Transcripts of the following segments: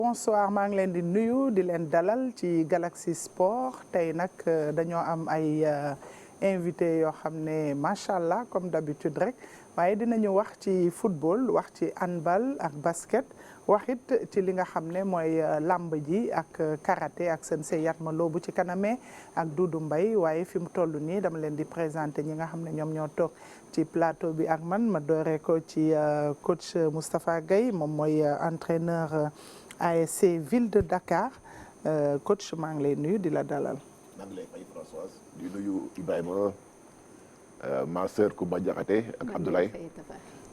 bonsoir maa ngi leen di nuyu di leen dalal ci Galaxy Sport tey nag dañoo am ay invité yoo xam ne macha allah comme d'habitude rek waaye dinañu wax ci football wax ci handball ak basket waxit ci li nga xam ne mooy làmb ji ak karaté ak sensei Yatma Lo bu ci kanamee ak Doudou Mbaye waaye fi mu toll nii dama leen di présenter ñi nga xam ne ñoom ñoo toog ci plateau bi ak man ma dooree ko ci coach Moustapha Gueye moom mooy entraîneur ASC Ville de Dakar coach maa ngi lay nuyu di la dalal. maa ngi lay fay Françoise di nuyu Ibrahima ma sœur Koumba Diakhaté ak Abdoulaye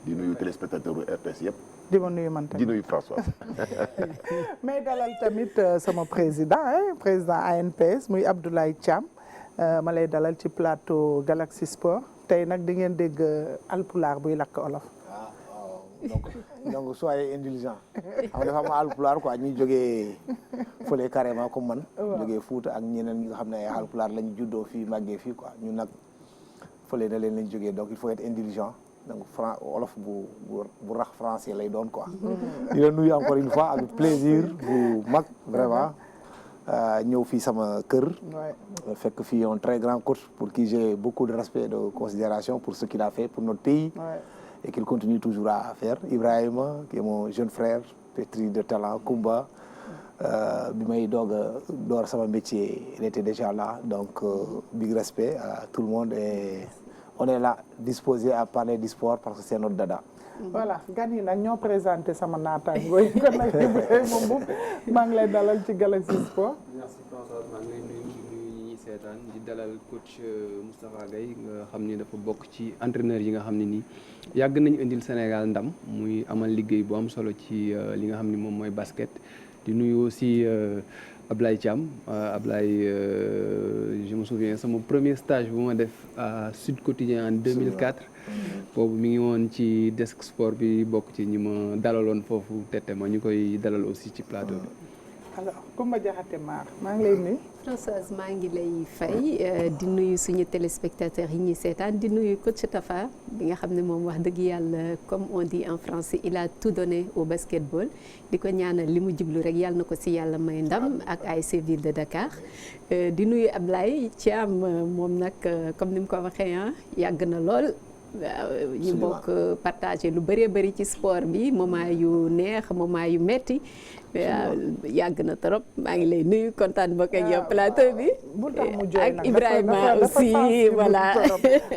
di nuyu téléspectateur RTS yëpp. di ma nuyu man tamit di nuyu Françoise. mais dalal tamit sama président ANPS muy Abdoulaye Thiam ma lay dalal ci plateau Galaxy Sport tey nag di ngeen dégg alpulaar buy lakk olof. donc soyez indulgent xam nga dafa am alpulaar quoi ñuy jógee fële carrément comme man. jógee Fuuta ak ñeneen ñi nga xam ne ay alpulaar lañu juddoo fii màggee fii quoi ñun nag fële na leen lañ jógee donc il faut être indulgent donc olof bu rax français lay doon quoi. di la nuyu encore une fois avec plaisir bu mag vraiment ñëw fii sama kër. fekk fii un très grand coach pour qui j'ai beaucoup de respect et de considération pour ce qu'il a fait pour notre pays. Et qu'il continue toujours à faire. Ibrahima qui est mon jeune frère pétri de talent. Koumba bi may door sama métier il était déjà là donc big respect à tout le monde et on est là disposé à parler du sport parce que c'est notre dada. voilà gan yi nag ñoo présenté sama naataango yi kon nag Ibrahima Mboup maa ngi lay dalal ci Galaxy Sport. merci François maa ngi lay nuyu seetaan di dalal coach Moustapha Gueye nga xam ni dafa bokk ci entraîneur yi nga xam ne nii yàgg nañu indil Sénégal ndam muy amal liggéey bu am solo ci li nga xam ni moom mooy basket di nuyu aussi Ablaye Thiam Ablaye je me souviens sama premier stage bu ma def à Sud Quotidien en 2004 boobu mi ngi woon ci desk sport bi bokk ci ñi ma dalaloon foofu tete ma ñu koy dalal aussi ci plateau bi. alors Koumba Diakhaté maa ngi lay nuyu. Françoise maa ngi lay fay di nuyu suñu téléspectateurs yi ñuy seetaan di nuyu coach Tafa bi nga xam ne moom wax dëgg yàlla comme on dit en français il a tout donné au basketball di ko ñaanal li mu jublu rek yàlla na ko si yàlla may ndam ak ASC Ville de Dakar di nuyu Ablaye Thiam moom nag comme ni mu ko waxee yàgg na lool. waaw ñu bokk partagé lu bëree bëri ci sport bi moment yu neex moment yu metti waaw yàgg na trop maa ngi lay nuyu kontaan bokk ak yow plateau bi ak Ibrahima aussi voilà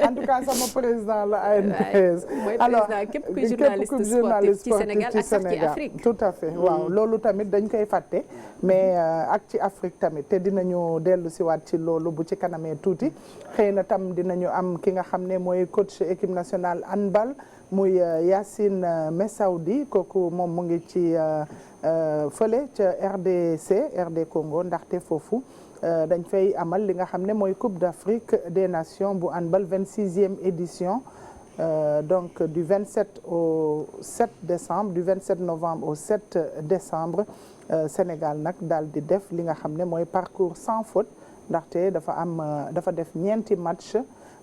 en tout cas sama président la ANPS mooy président képp kuy journaliste sportif ci Sénégal ak sax ci Afrique tout à fait waaw loolu tamit dañ koy fàtte mais ak ci Afrique tamit te dinañu dellu si waat ci loolu bu ci kanamee tuuti xëy na tam dinañu am ki nga xam ne mooy coach équipe nationale handball muy Yacine Messaoudi kooku moom mu ngi ci fële ca RD Congo ndaxte foofu dañ fay amal li nga xam ne mooy Coupe d'Afrique des Nations bu handball 26e édition donc du 27 au 7 décembre du 27 novembre au 7 décembre Sénégal nag daal di def li nga xam ne mooy parcours sans faute ndaxte dafa def ñeenti match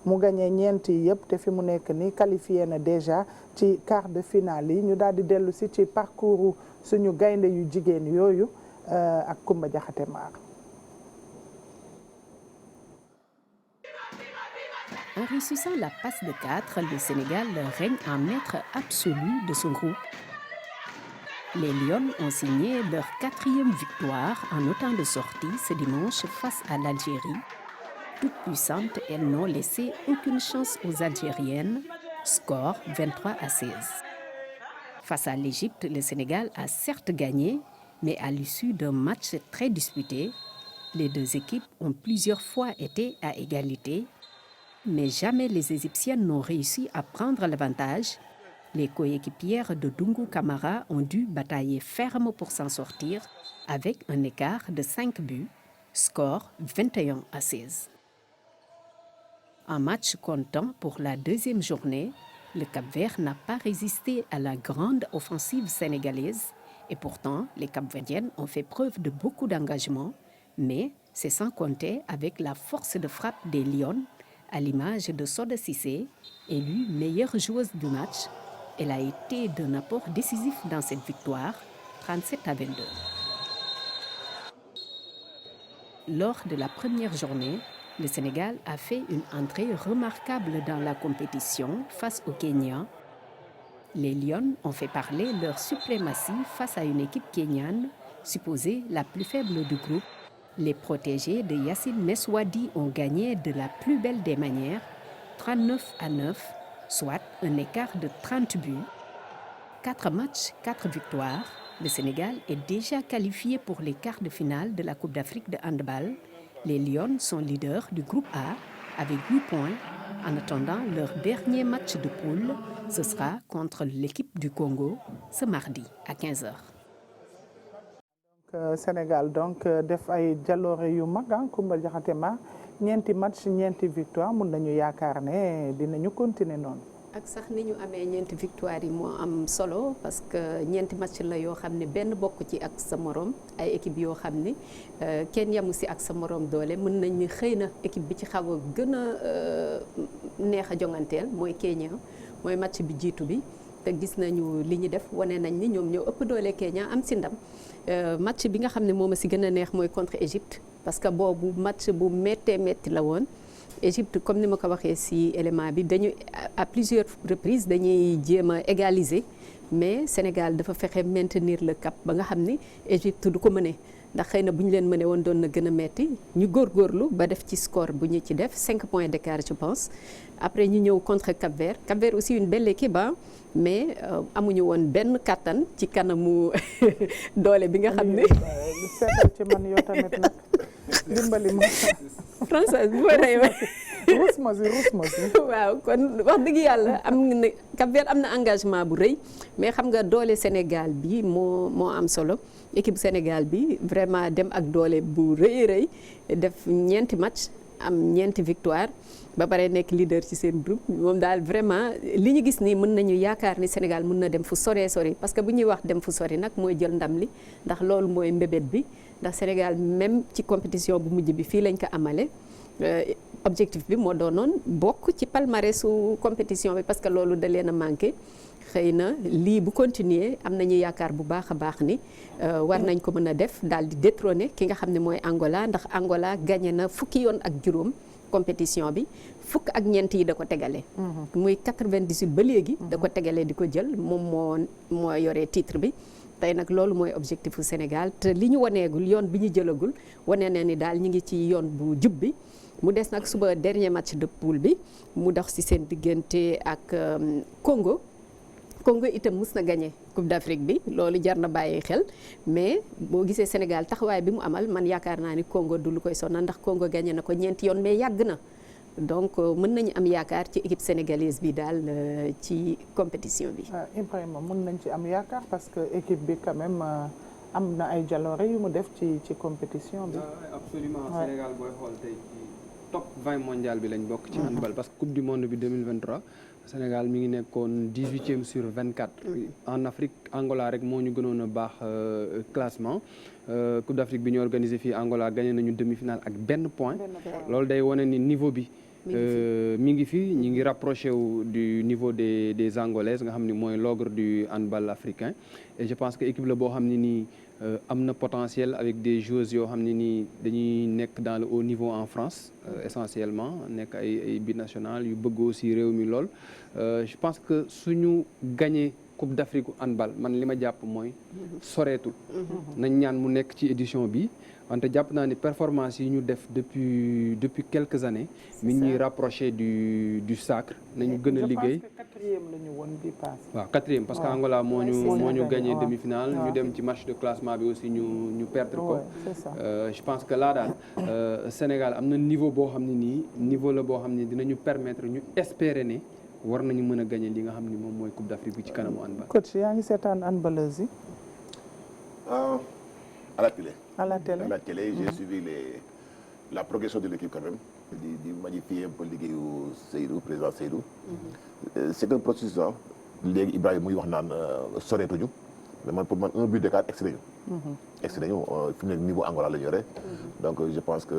mu gagné ñeenti yëpp te fi mu nekk nii qualifié na déjà ci quart de finale yi ñu daal di dellu si ci parcours suñu gaynde yu jigéen yooyu ak Koumba Diakhaté maar. En réussissant la passe de 4, le Sénégal règne en maître absolu de son groupe. Les Lions ont signé leur 4e victoire en autant de sorties ce dimanche face à l'Algérie. Toutes puissantes, elles n'ont laissé aucune chance aux Algériennes. Score 23-16. Face à l'Égypte, le Sénégal a certes gagné, mais à l'issue d'un match très disputé. Les deux équipes ont plusieurs fois été à égalité, mais jamais les Égyptiennes n'ont réussi à prendre l'avantage. Les coéquipières de Dungu Kamara ont dû batailler ferme pour s'en sortir, avec un écart de 5 buts. Score 21-16. Un match comptant pour la deuxième journée, le Cap-Vert n'a pas résisté à la grande offensive sénégalaise et pourtant les Cap-Verdiennes ont fait preuve de beaucoup d'engagement, mais c'est sans compter avec la force de frappe des Lions, à l'image de Soda Cissé, élue meilleure joueuse du match. Elle a été d'un apport décisif dans cette victoire, 37-22. lors de la première journée, le Sénégal a fait une entrée remarquable dans la compétition face au Kenya. Les Lions ont fait parler leur suprématie face à une équipe kenyane, supposée la plus faible du groupe. Les protégés de Yassine Meswadi ont gagné de la plus belle des manières, 39-9, soit un écart de 30 buts. 4 matchs, 4 victoires. Le Sénégal est déjà qualifié pour les quarts de finale de la Coupe d'Afrique de handball. Les Lions sont leaders du groupe A avec 8 points. En attendant leur dernier match de poule, ce sera contre l'équipe du Congo ce mardi à 15h. Sénégal donc def ay jaloore yu mag Coumba Diakhaté ma ñeenti match ñeenti victoire mun nañu yaakaar ne dinañu continuer noonu. ak sax ni ñu amee ñeenti victoire yi moo am solo parce que ñeenti match la yoo xam ne benn bokk ci ak sa morom ay équipe yoo xam ni kenn yamu si ak sa morom doole mën nañ ni xëy na équipe bi ci xaw a gën a neex a jonganteel mooy Kenya mooy match bi jiitu bi te gis nañu li ñu def wane nañ ni ñoom ñoo ëpp doole Kenya am si ndam match bi nga xam ne moom a si gën a neex mooy contre Égypte parce que boobu match bu méttee métti la woon. Égypte comme ni ma ko waxee ci élément bi dañu à plusieurs reprises dañuy jéem a égaliser mais Sénégal dafa fexe maintenir le cap ba nga xam ni Égypte du ko mëne ndax xëy na bu ñu leen mëne woon doon na gën a metti ñu góorgóorlu ba def ci score bu ñu ci def 5 points d'écart je pense après ñu ñëw contre Cap-Vert Cap-Vert aussi une belle équipe mais amuñu woon benn kattan ci kanamu doole bi nga xam ne. seetal ci man yow tamit nag dimbali ma. Françoise bu ma rey rusmos waaw kon wax dëgg yàlla am na Cap-Vert am na engagement bu rëy mais xam nga doole Sénégal bi moo am solo équipe Sénégal bi vraiment dem ak doole bu rëy def ñeenti match am ñeenti victoire ba pare nekk leader ci seen groupe moom daal vraiment li ñu gis nii mën nañu yaakaar ni Sénégal mën na dem fu sori parce que bu ñuy wax dem fu sori nag mooy jël ndam li ndax loolu mooy mbébét bi ndax Sénégal même ci compétition bu mujj bi fii lañ ko amale objectif bi moo doonoon bokk ci palmarèsu compétition bi parce que loolu da leen a manqué xëy na lii bu continuer am nañu yaakaar bu baax a baax ni war nañ ko mën a def daal di détrôner ki nga xam ne mooy Angola ndax Angola gagné na fukki yoon ak juróom compétition bi fukk ak ñeent yi da ko tegale muy 98 ba léegi da ko tegale di ko jël moom moo yoree titre bi tey nag loolu mooy objectifu Sénégal te li ñu waneegul yoon bi ñu jëlagul wane na ni daal ñu ngi ci yoon bu jub bi mu des nag suba dernier match de poule bi mu dox ci seen diggante ak Congo itam mus na gagné Coupe d'Afrique bi loolu jar na bàyyi xel mais boo gisee Sénégal taxawaay bi mu amal man yaakaar naa ni Congo du lu koy sonal ndax Congo gagné na ko ñeenti yoon mais yàgg na donc mën nañu am yaakaar ci équipe sénégalaise bi daal ci compétition bi. Ibrahima mën nañ ci am yaakaar parce que équipe bi quand même am na ay jaloore yu mu def ci compétition bi. absolument Sénégal booy xool tey ci top 20 mondial bi lañ bokk. ci handball parce que coupe du monde bi 2023 Sénégal mi ngi nekkoon 18e sur 24. en Afrique Angola rek moo ñu gënoon a baax classement. Coupe d'Afrique bi ñu organisé fii Angola gagné nañu demi-finale ak benn point. loolu day wane ni niveau bi. mi ngi fi ñi ngi rapproché wu du niveau des Angolaises nga xam ni mooy l'ogre du handball africain et je pense que équipe la boo xam ne nii am na potentiel avec des joueuses yoo xam ne nii dañuy nekk dans le haut niveau en France essentiellement nekk ay binationales yu bëgg aussi réew mi lool je pense que suñu gagné Coupe d'Afrique handball man li ma jàpp mooy soreetul nañ ñaan mu nekk ci édition bi wante jàpp naa ni performance yi ñu def depuis quelques années mi ñuy rapproché du sacre nañu gën a liggéey. Je pense que quatrième la ñu woon bi paase. waaw quatrième parce que Angola moo ñu gagné demi-finale ñu dem ci match de classement bi aussi ñu perdre ko. Je pense que là daal Sénégal am na niveau boo xam ne nii niveau la boo xam ne dinañu permettre ñu espérer ne war nañu mën a gagné li nga xam ni moom mooy Coupe d'Afrique bi ci kanamu handball. coach yaa ngi seetaan handballeuse yi. À la télé. À la télé. À la télé, j'ai suivi la progression de l'équipe quand même, di magnifier un peu liggéeyu Seydou, président Seydou. C'est un processus léegi Ibrahima muy wax naan soreetuñu mais man pour man un but d'écart extrait nañu fi mu ne niveau Angola la ñu yore donc je pense que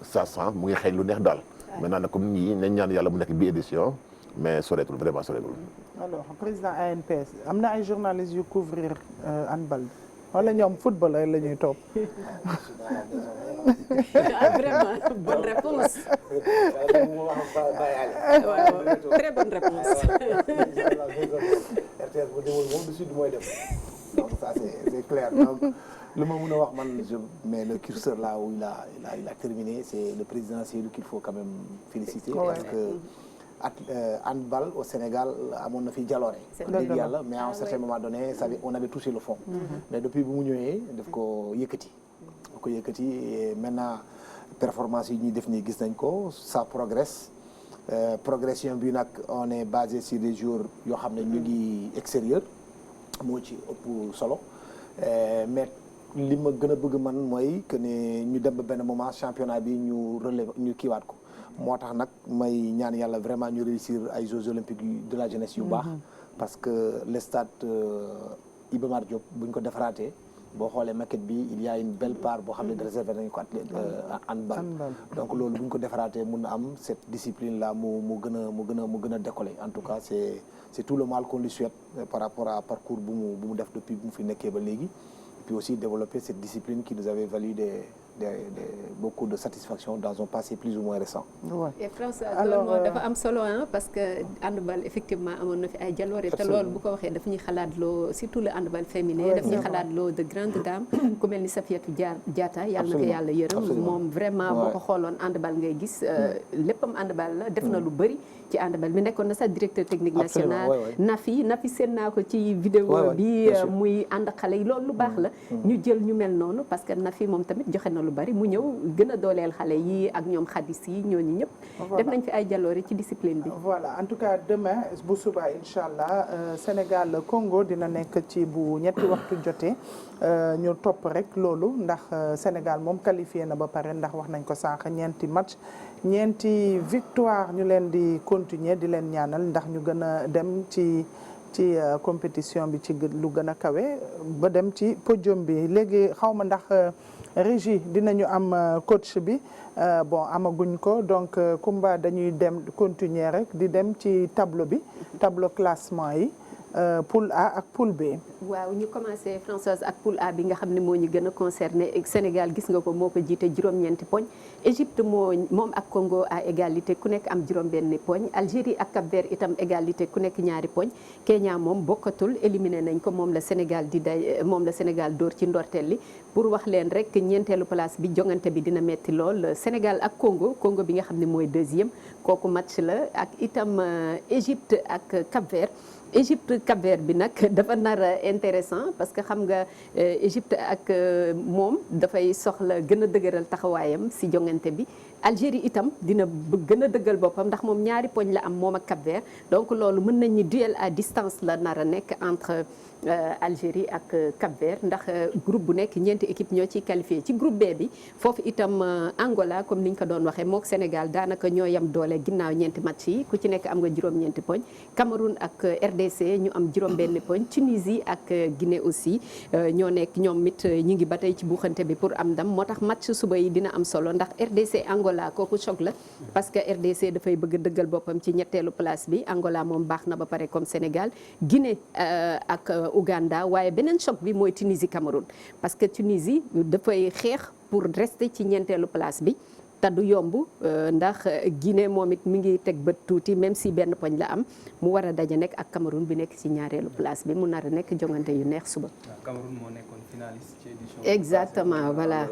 ça sent mu ngi xëy lu neex daal maintenant nag comme ñii nañ ñaan yàlla mu nekk bi édition mais soreetul vraiment soreetul. alors président ANPS am na ay journalistes yu couvrir handball bi. wala ñoom football rek la ñuy topp. Vraiment bonne réponse. waaw très bonne réponse. RTS bu demul moom du sud mooy dem donc ça c'est clair donc lu ma mën a wax man je mets le curseur là où il a terminé c'est le président Seydou qu'il faut quand même féliciter parce que handball au Sénégal amoon na fi jaloore dëgg yàlla mais à un certain moment donné on avait touché le fond mais depuis bu mu ñëwee daf ko yëkkati et maintenant performance yi ñuy def nii gis nañ ko ça progresse progression bi nag on est basé sur des jours yoo xam ne ñu ngi extérieur moo ci ëpp solo mais li ma gën a bëgg man mooy que ne ñu dem ba benn moment championnat bi ñu relève ñu kiiwaat ko moo tax nag may ñaan yàlla vraiment ñu réussir ay Jeux olympiques de la jeunesse yu baax parce que le stade Iba Mar Diop buñ ko defaraatee boo xoolee maquette bi il y a une belle part boo xam ne réservé nañu ko athlète handball donc loolu bu ñu ko defaraatee mun na am cette discipline là mu gën a décoller en tout cas c'est tout le mal qu'on lui souhaite par rapport à parcours bu mu def depuis bu mu fi nekkee ba léegi puis aussi développer cette discipline qui nous avait valu beaucoup de satisfaction dans un passé plus ou moins récent. et François loolu moo dafa am solo parce que handball effectivement amoon na fi ay jaloore te loolu bu ko waxee daf ñuy xalaatloo surtout le handball féminin daf ñuy xalaatloo de grandes dames ku mel ni Safiatou Diatta yàlla na ko yàlla yërëm moom vraiment boo ko xooloon handball ngay gis léppam handball la def na lu bëri ci handball bi nekkoon na sax directeur technique national Nafi seen naa ko ci vidéo bi muy ànd xale yi loolu lu baax la ñu jël ñu mel noonu parce que Nafi moom tamit joxe na lu bari mu ñëw gën a dooleel xale yi ak ñoom xadis yi ñooñu ñëpp def nañ fi ay jaloore ci discipline bi voilà en tout cas demain bu suba incha allah Sénégal Congo dina nekk ci bu ñetti waxtu jotee ñu topp rek loolu ndax Sénégal moom qualifié na ba pare ndax wax nañ ko sànq ñeenti match ñeenti victoire ñu leen di continuer di leen ñaanal ndax ñu gën a dem ci compétition bi ci lu gën a kawe ba dem ci podium bi léegi xaw ma ndax régie dinañu am coach bi bon amaguñ ko donc Kumba dañuy dem continuer rek di dem ci tableau classement yi poule A ak poule B. waaw ñu commencé Françoise ak poule A bi nga xam ne moo ñu gën a concerné Sénégal gis nga ko moo ko jiite juróom-ñeenti poñ Égypte moom ak Congo à égalité ku nekk am juróom-benni poñ Algérie ak Cap-Vert itam égalité ku nekk ñaari poñ Kenya moom bokkatul éliminé nañ ko moom la Sénégal dóor ci ndorteel li pour wax leen rek ñeenteelu place bi jongante bi dina metti lool Sénégal ak Congo bi nga xam ne mooy deuxième kooku match la ak itam Égypte ak Cap-Vert Égypte Cap-Vert bi nag dafa nar intéressant parce que xam nga Égypte ak moom dafay soxla gën a dëgëral taxawaayam si jongante bi Algérie itam dina gën a dëggal boppam ndax moom ñaari poñ la am moom ak Cap-Vert donc loolu mën nañ ni duel à distance la nar a nekk entre Algérie ak Cap-Vert ndax groupe bu nekk ñeenti équipe ñoo ciy qualifié ci groupe B bi foofu itam Angola comme ni ñu ko doon waxee mook Sénégal daanaka ñoo yam doole ginnaaw ñeenti match yi ku ci nekk am nga juróom-ñeenti poñ Cameroun ak RDC ñu am juróom-benni poñ Tunisie ak Guinée aussi ñoo nekk ñoom it ñu ngi ba tey ci buuxante bi pour am ndam moo tax match suba yi dina am solo ndax RDC Angola kooku choc la parce que RDC dafay bëgg dëggal boppam ci ñetteelu place bi Angola moom baax na ba pare comme Sénégal Guinée ak Ouganda waaye beneen choc bi mooy Tunisie Cameroun parce que Tunisie dafay xeex pour rester ci ñeenteelu place bi te du yomb ndax Guinée moom it mi ngi teg bët tuuti même si benn poñ la am mu war a daje nekk ak Cameroun bi nekk ci ñaareelu place bi mu nar a nekk jongante yu neex suba. Cameroun moo nekkoon finaliste ci édition. exactement voilà.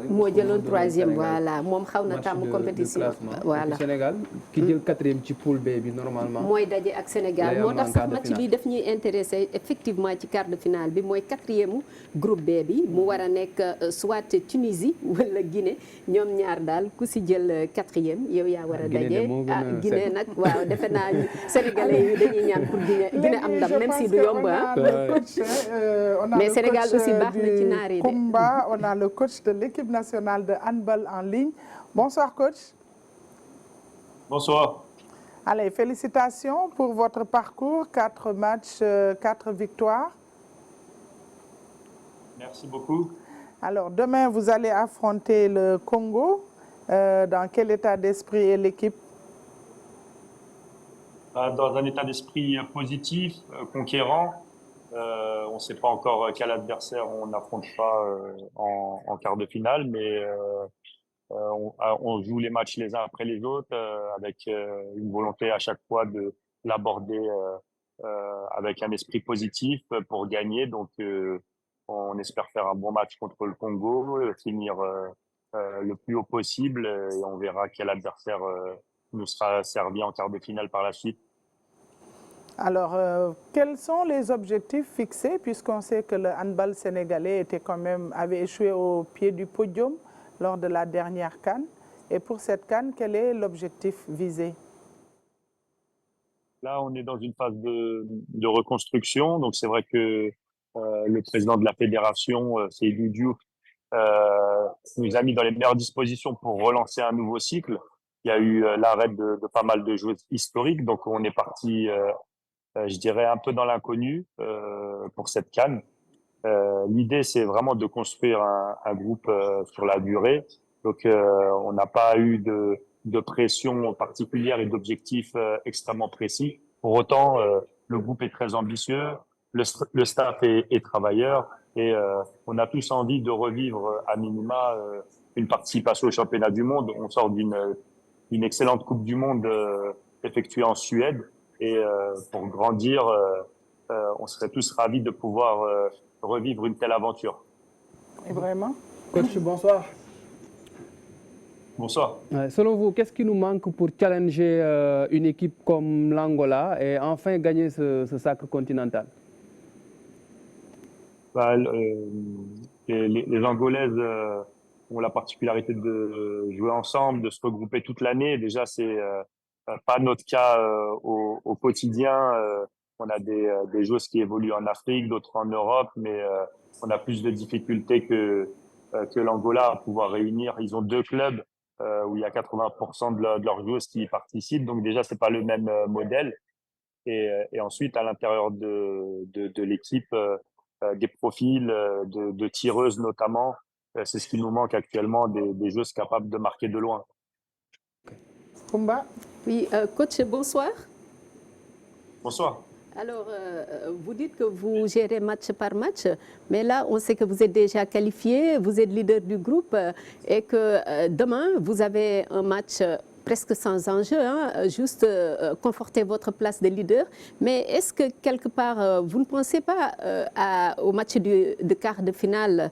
moo jëloon troisième voilà moom xaw na tàmm compétition. voilà Sénégal ki jël quatrième ci poule B bi normalement. mooy daje ak Sénégal moo tax sax match bi daf ñuy intéressé effectivement ci quart de finale bi mooy quatrième groupe B bi mu war a nekk soit Tunisie wala Guinée ñoom ñaar daal ku si jël quatrième yow yaa war a daje Guinée nag waaw defe naa Sénégalais yi dañuy ñaan pour Guinée am ndam même si du yomb mais Sénégal aussi baax na ci naar yi de. Kumba, on a le coach de l'équipe nationale de handball en ligne. Bonsoir coach. Bonsoir. Allez, félicitations pour votre parcours, 4 matchs, 4 victoires. Merci beaucoup. Alors, demain, vous allez affronter le Congo. Dans quel état d'esprit est l'équipe? Dans un état d'esprit positif, conquérant. On ne sait pas encore quel adversaire on affrontera en quart de finale, mais on joue les matchs les uns après les autres avec une volonté à chaque fois de l'aborder avec un esprit positif pour gagner. Donc, on espère faire un bon match contre le Congo, finir le plus haut possible et on verra quel adversaire nous sera servi en quart de finale par la suite. Alors, quels sont les objectifs fixés, puisqu'on sait que le handball sénégalais avait échoué au pied du podium lors de la dernière CAN. Et pour cette CAN, quel est l'objectif visé? Là, on est dans une phase de reconstruction. Donc, c'est vrai que le président de la fédération, Seydou Diouf, nous a mis dans les meilleures dispositions pour relancer un nouveau cycle. Il y a eu l'arrêt de pas mal de joueurs historiques. Donc, on est parti, je dirais, un peu dans l'inconnu pour cette CAN. L'idée, c'est vraiment de construire un groupe sur la durée. Donc, on n'a pas eu de pression particulière et d'objectifs extrêmement précis. Pour autant, le groupe est très ambitieux, le staff est travailleur et on a tous envie de revivre à minima une participation au championnat du monde. On sort d'une excellente Coupe du Monde effectuée en Suède et pour grandir, on serait tous ravis de pouvoir revivre une telle aventure. Et vraiment? Coach, bonsoir. Bonsoir. Selon vous, qu'est-ce qui nous manque pour challenger une équipe comme l'Angola et enfin gagner ce sacre continental? Les Angolaises ont la particularité de jouer ensemble, de se regrouper toute l'année. Déjà, c'est pas notre cas au quotidien. On a des joueuses qui évoluent en Afrique, d'autres en Europe, mais on a plus de difficultés que l'Angola à pouvoir réunir. Ils ont 2 clubs où il y a 80% de leurs joueuses qui y participent. Donc déjà, c'est pas le même modèle. Et ensuite, à l'intérieur de l'équipe, des profils de tireuses notamment. C'est ce qui nous manque actuellement, des joueuses capables de marquer de loin. Kumba? Oui, coach, bonsoir. Bonsoir. Alors, vous dites que vous gérez match par match, mais là, on sait que vous êtes déjà qualifié, vous êtes leader du groupe et que demain, vous avez un match presque sans enjeu, hein, juste conforter votre place de leader. Mais est-ce que quelque part, vous ne pensez pas au match de quart de finale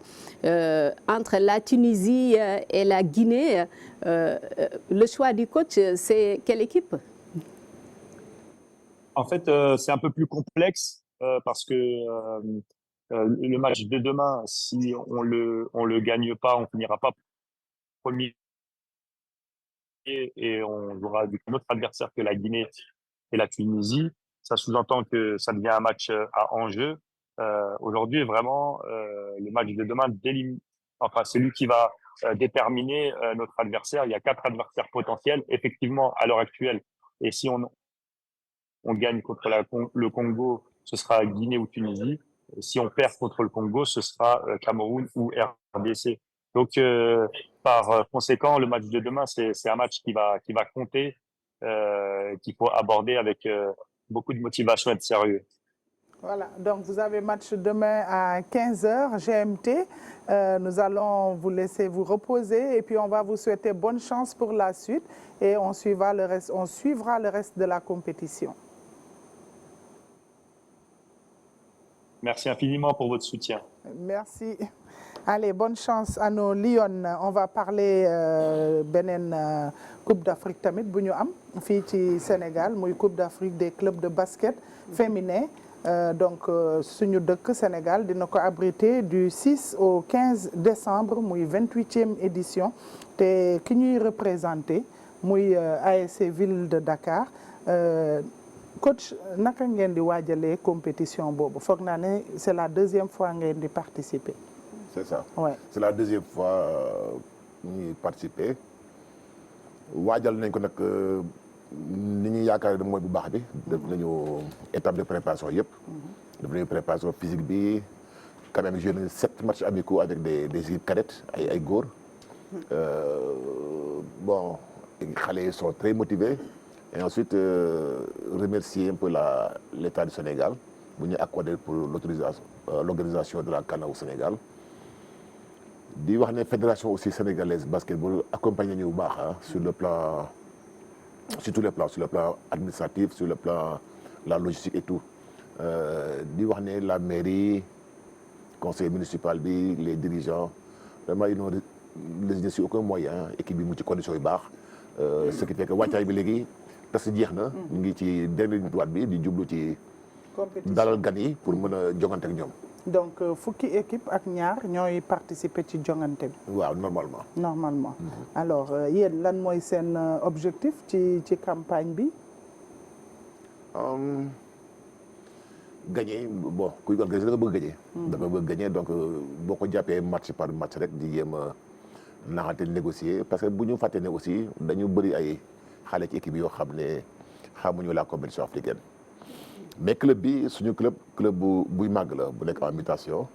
entre la Tunisie et la Guinée? Le choix du coach, c'est quelle équipe? En fait, c'est un peu plus complexe parce que le match de demain, si on le gagne pas, on finira pas premier et on jouera du coup notre adversaire que la Guinée et la Tunisie. Ça sous-entend que ça devient un match à enjeu. Aujourd'hui, vraiment, le match de demain c'est lui qui va déterminer notre adversaire. Il y a 4 adversaires potentiels, effectivement, à l'heure actuelle. Et si on gagne contre le Congo, ce sera Guinée ou Tunisie. Si on perd contre le Congo, ce sera Cameroun ou RDC. Donc, par conséquent, le match de demain, c'est un match qui va compter, qu'il faut aborder avec beaucoup de motivation et de sérieux. Voilà, donc vous avez match demain à 15h GMT. Nous allons vous laisser vous reposer et puis on va vous souhaiter bonne chance pour la suite et on suivra le reste de la compétition. Merci infiniment pour votre soutien. Merci. Allez, bonne chance à nos Lions. On va parler benen Coupe d'Afrique tamit bu ñu am fii ci Sénégal muy Coupe d'Afrique des clubs de basket féminin. Donc suñu dëkk Sénégal dina ko abriter du 6 au 15 décembre muy 28e édition te ki ñuy représenté muy ASC Ville de Dakar. Coach, naka ngeen di waajalee compétition boobu foog naa ne c'est la 2e fois ngeen di participer. C'est ça. Ouais. C'est la 2e fois ñuy participer waajal nañ ko nag ni ñuy yaakaar ne mooy bu baax bi. def nañu étape de préparation yëpp. def nañu préparation physique bi quand même joué nañu 7 matchs amicaux avec des équipes cadettes ay góor. Bon xale yi sont très motivés. Et ensuite, remercier un peu l'État du Sénégal bu ñu accordé pour l'organisation de la CAN au Sénégal. di wax ne fédération aussi sénégalaise basketball accompagné ñu bu baax sur le plan sur tous les plans, sur le plan administratif, sur le plan la logistique et tout. di wax ne la mairie conseil municipal bi les dirigeants vraiment ils n'ont législé sur aucun moyen équipe bi mu ci conditions yu baax ce qui fait que wàccaay bi léegi parce que jeex na ñu ngi ci dernière droite bi di jublu ci dalal gan yi pour mën a jongante ak ñoom. donc fukki équipe ak ñaar ñooy participer ci jongante bi. waaw normalement. alors yéen lan mooy seen objectif ci campagne bi. gagner bon kuy organiser da nga bëgg gagner. da nga bëgg gagner donc boo ko jàppee match par match rek di jéem a naxante négocier parce que bu ñu fàtte ne aussi dañu bëri ay xale ci équipe yoo xam ne xamuñu la compétition africaine. mais club bi suñu club buy màgg la bu nekk en mutation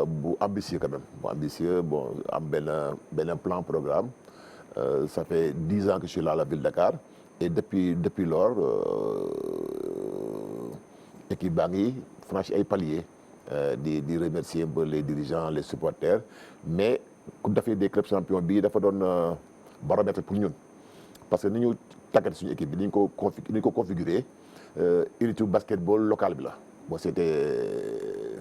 bu ambitieux quand même bu ambitieux bon am benn plan programme ça fait 10 ans que je suis là à la ville de Dakar et depuis lors équipe baa ngi franchi ay paliers di remercier un peu les dirigeants les supporters mais Coupe d'Afrique des clubs champions bii dafa doon baromètre pour ñun parce que ni ñu tàggat suñu équipe bi ni ñu ko configuré unité basketball local bi la boo seetee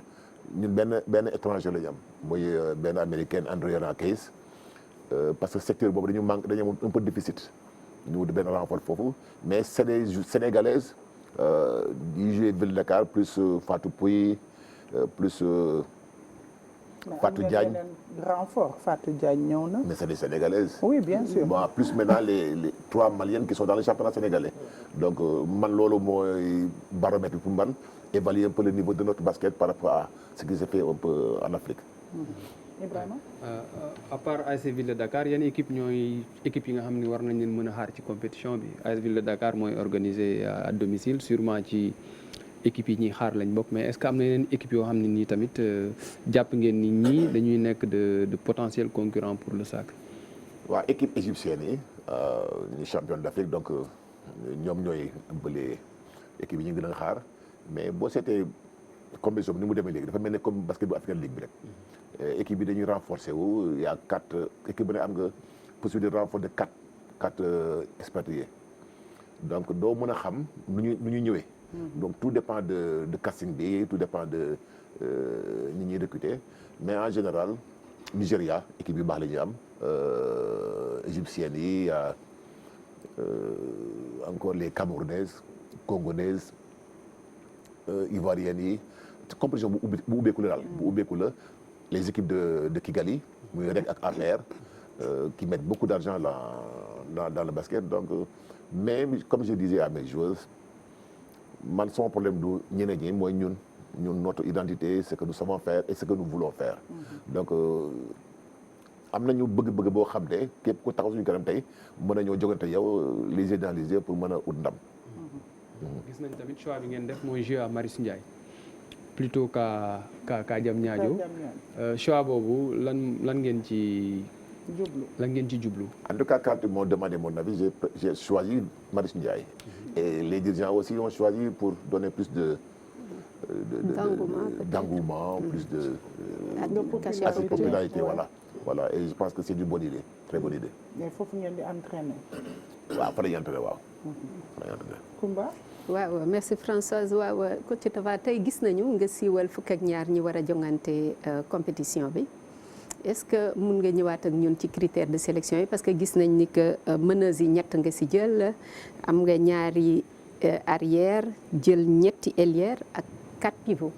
ñun benn étranger la ñu am muy benn américaine Andrea Case parce que secteur boobu dañu am un peu déficit ñu wut benn renfort foofu mais c'est des sénégalaises yi joué Ville de Dakar plus Fatou Pouy plus Fatou Diagne renfort Fatou Diagne ñëw na. mais c'est des sénégalaises. oui bien sûr. bon plus maintenant les 3 maliennes qui sont dans le championnat sénégalais donc man loolu mooy baromètre pour man évaluer un peu le niveau de notre basket par rapport à ce qui se fait un peu en Afrique. Ibrahima. à part AS Ville de Dakar yan équipe yi nga xam ne war nañ leen mën a xaar ci compétition bi AS Ville de Dakar mooy organisé à domicile sûrement ci équipe yi ñuy xaar lañ bokk mais est-ce que am na yeneen équipe yoo xam ne nii tamit jàpp ngeen ni ñii dañuy nekk de potentiels concurrents pour le sacre. waaw équipe égyptienne yi ñi championne d'Afrique donc ñoom ñooy ëmbale équipe yi ñu gën a xaar mais boo seetee compétition bi ni mu demee léegi dafa mel ne comme basket bu African League bi rek. équipe bi dañuy renforcer wu y a 4 équipe bu ne am nga possibilité de renfort de 4 expatriés donc doo mën a xam nu ñu ñëwee. donc tout dépend de casting bi tout dépend de ñi ñuy recruter mais en général Nigéria équipe yu baax la ñuy am égyptiennes yi encore les camerounaises congolaises ivoiriennes yi compétition bu ubbeeku la daal bu ubbeeku la. les équipes de Kigali muy REC ak APR qui mettent beaucoup d'argent dans le basket donc mais comme je disais à mes joueuses man son problème du ñeneen ñi mooy ñun notre identité ce que nous savons faire et ce que nous voulons faire donc am nañu bëgg-bëgg boo xam ne képp ku taxaw suñu kanam tey mën nañoo jogante yow les yeux dans les yeux pour mën a ut ndam. gis nañ tamit choix bi ngeen def mooy jouer à Marius Ndiaye. plutôt qu'à Diamniadio choix boobu lan ngeen ci jublu. En tout cas quand ils m'ont demandé mon avis j'ai choisi Marius Ndiaye. et les dirigeants aussi ont choisi pour donner plus d'engouement plus de popularité voilà et je pense que c'est une bonne idée très bonne idée. mais foofu ngeen di entraîner. waaw fa la ñuy entraîner waaw. Kumba. waaw merci Françoise waaw coach Tafa tey gis nañu nga siiwal fukk ak ñaar ñi war a jongante compétition bi est-ce que mun nga ñëwaat ak ñun ci critères de sélection yi parce que gis nañ ni que meneuses yi ñett nga si jël am nga ñaari arrière jël ñetti ailière ak 4 pivots.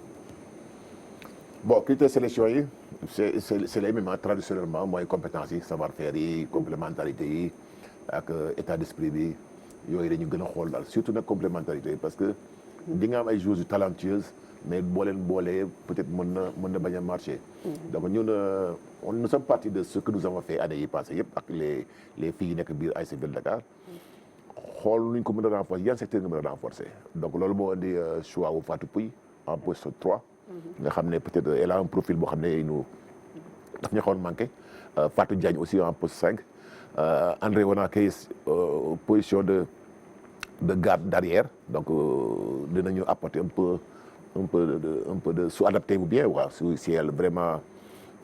bon critères sélection yi c'est les mêmes traditionnellement mooy compétences yi savoir-faire yi complémentarité yi ak état d'esprit bi. yooyu dañu gën a xool daal surtout nag complémentarité parce que di nga am ay joueuses talentueuses mais boo leen boolee peut-être mën na bañ a marcher. donc ñun nous sommes partis de ce que nous avons fait année yi passées yëpp ak les filles yi nekk biir ASC Ville de Dakar xool nuñ ko mën a renforcer yan secteur nga mën a renforcer donc loolu moo indi choix wu Fatou Pouy en poste 3. nga xam ne peut-être elle a un profil boo xam ne daf ñu xawoon manqué Fatou Diagne aussi en poste 5. André Wonakais position de garde d'arrière donc dinañu apporter un peu un peu de s'adapter ou bien waaw si elle vraiment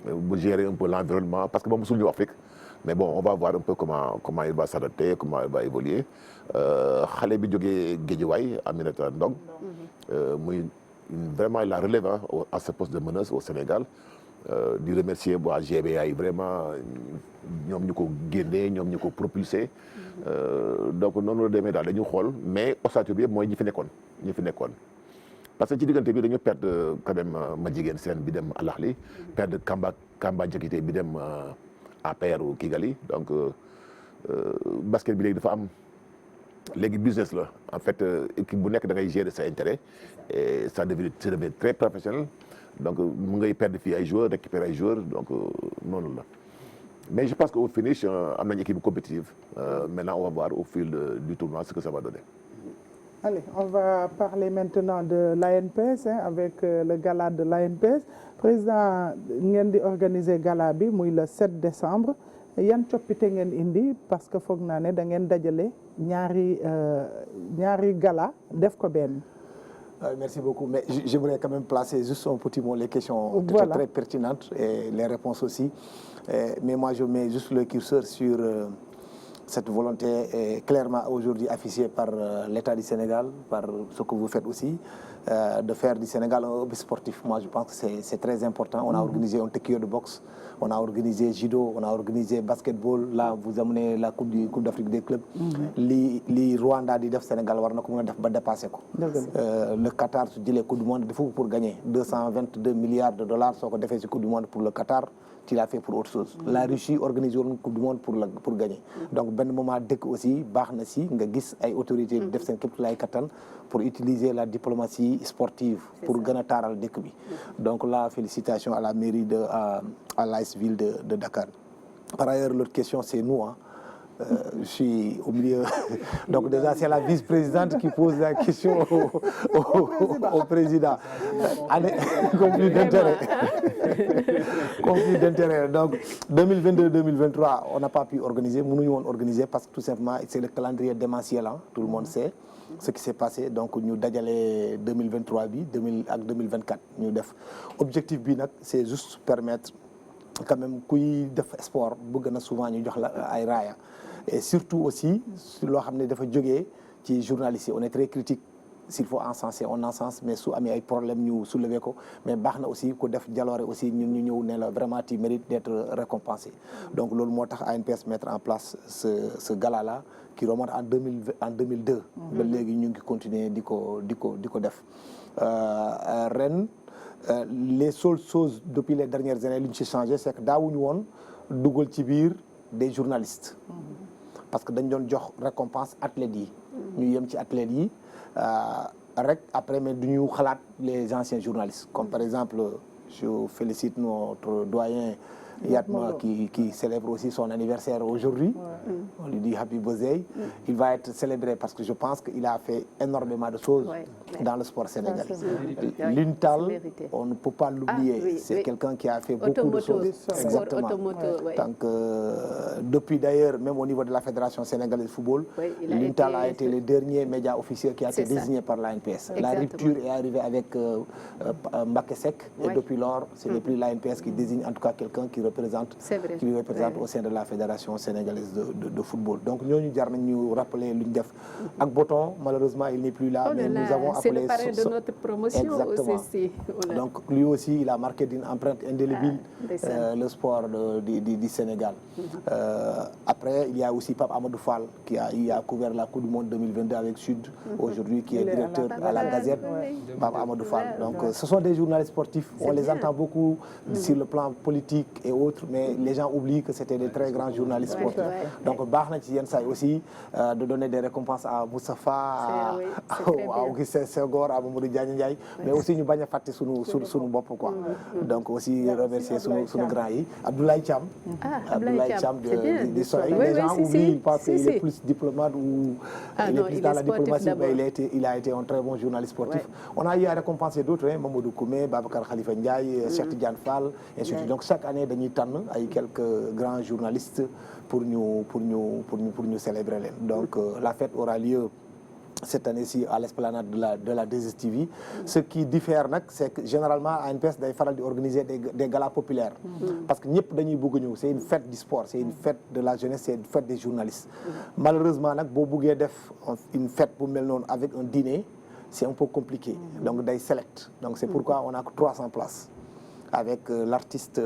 bu gérer un peu l'environnement parce que moom mosul ñëw Afrique mais bon on va voir un peu comment il va s'adapter comment il va évoluer xale bi jógee Guédiawaye Aminata Ndong muy vraiment il a relève à ce poste de meneuse au Sénégal di remercier waa GBA yi vraiment ñoom ñu ko génnee ñoom ñu ko propulsé donc noonu la demee daal dañu xool mais ossature bi yëpp mooy ñi fi nekkoon parce que ci diggante bi dañu perdre quand même ma jigéen seen bi dem Al Ahly perdre Kamba Diakité bi dem APR ou Kigali donc basket bi léegi dafa am léegi business la en fait équipe bu nekk da ngay gérer sa intérêt et ça devient très professionnel donc mu ngay perdre fii ay joueurs récupérer ay joueurs donc noonu la mais je pense qu'au finish am nañu équipe compétitive maintenant on va voir au fil du tournoi ce que ça va donner. Allez, on va parler maintenant de l'ANPS avec le gala de l'ANPS président ngeen di organiser gala bi muy le 7 décembre yan coppite ngeen indi parce que foog naa ne da ngeen dajale ñaari gala def ko benn. Merci beaucoup mais j'aimerais quand même placer juste un petit mot les questions voilà. très pertinentes et les réponses aussi mais moi je mets juste le curseur sur cette volonté est clairement aujourd'hui affichée par l'État du Sénégal, par ce que vous faites aussi, de faire du Sénégal un hub sportif. Moi, je pense que c'est très important. On a organisé un taekwondo de boxe, on a organisé judo, on a organisé basketball. Là, vous amenez la Coupe d'Afrique des clubs. Li Rwanda di def Sénégal war na ko mën a def ba dépassé ko. Le Qatar su jëlee Coupe du monde dafa pour gagner 222 milliards de dollars soo ko defee ci Coupe du monde pour le Qatar. Tu l'as fait pour autre chose. La Russie organise une coupe du monde pour gagner. Donc benn moment dëkk aussi baax na si nga gis ay autorités def seen képp lay kattan pour utiliser la diplomatie sportive pour gën a taaral dëkk bi. Donc là félicitations à la mairie à l'AS Ville de Dakar. Par ailleurs l'autre question c'est nous je suis au milieu donc déjà c'est la vice-présidente qui pose la question au président. Allez, conflit d'intérêt donc 2022-2023 on n'a pas pu organiser mënuñu woon organiser parce que tout simplement c'est le calendrier démentiel tout le monde sait ce qui s'est passé donc ñu dajale 2023 bi 2024 ñu def objectif bi nag c'est juste permettre quand même kuy def sport bëgg na souvent ñu jox la ay raaya et surtout aussi loo xam ne dafa jógee ci journalistes yi on est très critique s'il faut encenser on encense mais su amee ay problème ñu soulever ko mais baax na aussi ku def jaloore aussi ñun ñu ñëw ne la vraiment tu mérites d'être récompensé donc loolu moo tax ANPS mettre en place ce gala là qui remonte en 2002 ba léegi ñu ngi continuer di ko def ren les seules choses depuis les dernières années li ñu ci changé c'est que daawuñu woon dugal ci biir des journalistes parce que dañ doon jox récompense athlètes yi ñu yem ci athlètes yi rek après mais du ñu xalaat les anciens journalistes comme par exemple je félicite notre doyen Yatma qui célèbre aussi son anniversaire aujourd'hui. On lui dit happy birthday. Il va être célébré parce que je pense qu'il a fait énormément de choses dans le sport sénégalais. L'UNTAL, on ne peut pas l'oublier. C'est quelqu'un qui a fait beaucoup de choses. Exactement. Donc, depuis d'ailleurs, même au niveau de la Fédération sénégalaise de football, l'UNTAL a été le dernier média officiel qui a été désigné par l'ANPS. La rupture est arrivée avec Mbacké Seck et depuis lors, ce n'est plus l'ANPS qui désigne en tout cas quelqu'un qui lui représente au sein de la Fédération sénégalaise de football. Donc ñooñu jar nañ ñu rappeler lu ñu def ak Boton malheureusement il n'est plus là mais nous avons appelé c'est le parrain de notre promotion exactement aussi. Donc lui aussi il a marqué d'une empreinte indélébile le sport du Sénégal. Après il y a aussi Pape Amadou Fall qui a couvert la Coupe du Monde 2022 avec Sud aujourd'hui qui est directeur à la Gazette. Pape Amadou Fall. Donc ce sont des journalistes sportifs, on les entend beaucoup sur le plan politique et autres, mais les gens oublient que c'était des très grands journalistes sportifs. Donc baax na ci yenn saa yi aussi de donner des récompenses à Moustapha à Augustin Senghor à Mamadou Diagne Ndiaye mais aussi ñu bañ a fàtte sunu bopp quoi. Donc aussi remercier sunu grand yi Abdoulaye Thiam. Abdoulaye Thiam du Soleil. Les gens oublient parce qu'il est plus diplomate ou il est plus dans la diplomatie mais il a été un très bon journaliste sportif. On a eu à récompenser d'autres Mamadou Koumé, Babacar Khalifa Ndiaye, Cheikh Tidiane Fall et ainsi de suite. Donc chaque année dañuy tànn ay quelques grands journalistes pour ñu célébrer leen. Donc la fête aura lieu cette année-ci à l'esplanade de la 2STV. Ce qui diffère nag c'est que généralement ANPS day faral di organiser des galas populaires. Parce que ñëpp dañuy bëgg ñëw c'est une fête du sport, c'est une fête de la jeunesse, c'est une fête des journalistes. Malheureusement nag boo bëggee def une fête bu mel noonu avec un dîner, c'est un peu compliqué. Donc day select. Donc c'est pourquoi on a que 300 places. Avec l'artiste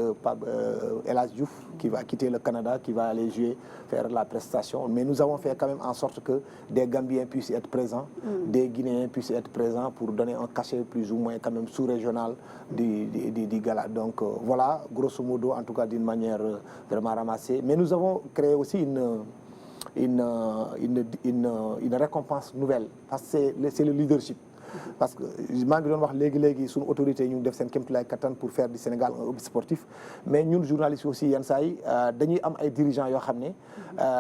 El Hadj Diouf qui va quitter le Canada, qui va aller jouer, faire la prestation. Mais nous avons fait quand même en sorte que des Gambiens puissent être présents, des Guinéens puissent être présents pour donner un cachet plus ou moins quand même sous-régional du gala. Donc voilà, grosso modo, en tout cas d'une manière vraiment ramassée. Mais nous avons créé aussi une récompense nouvelle, parce que c'est le leadership. Parce que maa ngi doon wax léegi suñu autorité ñu def seen kéemtulaay kattan pour faire du Sénégal un hub sportif, mais ñun journalistes aussi yenn saa yi dañuy am ay dirigeants yoo xam ne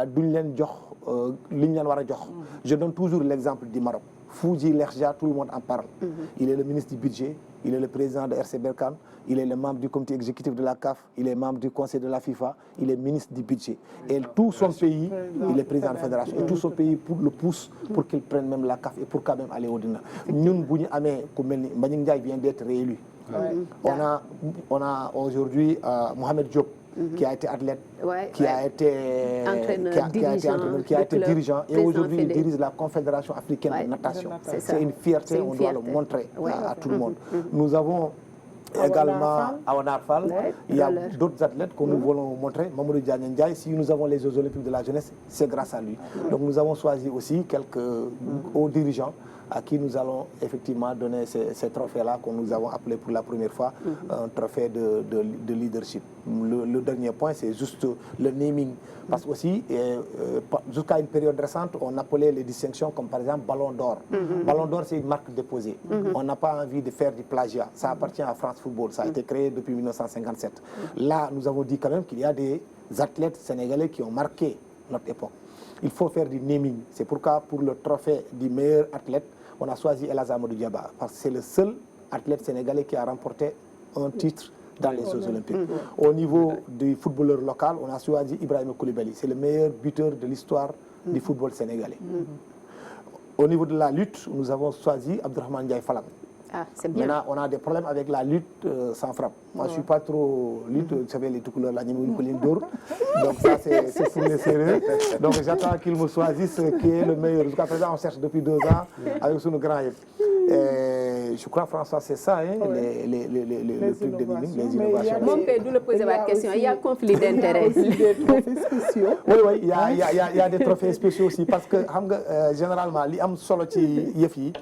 duñ leen jox li ñu leen war a jox. Je donne toujours l'exemple du Maroc. Fouzi Lerja, tout le monde en parle. Il est le ministre du budget, il est le président de RC Berkane, il est le membre du comité exécutif de la CAF, il est membre du conseil de la FIFA, il est ministre du budget. Et tout son pays, il est président de la fédération. Et tout son pays le pousse pour qu'il prenne même la CAF et pour quand même aller au-delà. Nous, Mbagnick Ndiaye vient d'être réélu. On a aujourd'hui Mohamed Diop, qui a été athlète, qui a été entraîneur, qui a été dirigeant, et aujourd'hui il dirige la Confédération africaine de natation. C'est une fierté, on doit le montrer à tout le monde. Nous avons également Awanar Fall, il y a d'autres athlètes que nous voulons montrer. Mamadou Diagne Ndiaye, si nous avons les Jeux Olympiques de la jeunesse, c'est grâce à lui. Donc nous avons choisi aussi quelques hauts dirigeants à qui nous allons effectivement donner ces trophées-là que nous avons appelés pour la première fois un trophée de leadership. Le dernier point, c'est juste le naming. Parce que aussi, jusqu'à une période récente, on appelait les distinctions comme par exemple Ballon d'Or. Ballon d'Or, c'est une marque déposée. On n'a pas envie de faire du plagiat. Ça appartient à France Football. Ça a été créé depuis 1957. Là, nous avons dit quand même qu'il y a des athlètes sénégalais qui ont marqué notre époque. Il faut faire du naming. C'est pourquoi pour le trophée du meilleur athlète, on a choisi El Hadj Amadou Diaba, parce que c'est le seul athlète sénégalais qui a remporté un titre dans les Jeux Olympiques. Au niveau du footballeur local, on a choisi Ibrahima Koulibaly. C'est le meilleur buteur de l'histoire du football sénégalais. Au niveau de la lutte, nous avons choisi Abdourahmane Ndiaye Falang. Ah, c'est bien. Maintenant, on a des problèmes avec la lutte sans frappe. Moi, je ne suis pas trop lutte, vous savez, les tout couleurs, la d'or. Donc ça, c'est pour les sérieux. Donc j'attends qu'ils me choisissent qui est le meilleur. Jusqu'à présent, on cherche depuis 2 ans avec nos grands. Je crois, François, c'est ça, hein, les trucs de miming, les innovations. Mon père, d'où le poser la question, il y a conflit d'intérêts. Des trophées spéciaux. Oui, il y a des trophées spéciaux aussi, parce que généralement, li am solo ci yëf yi,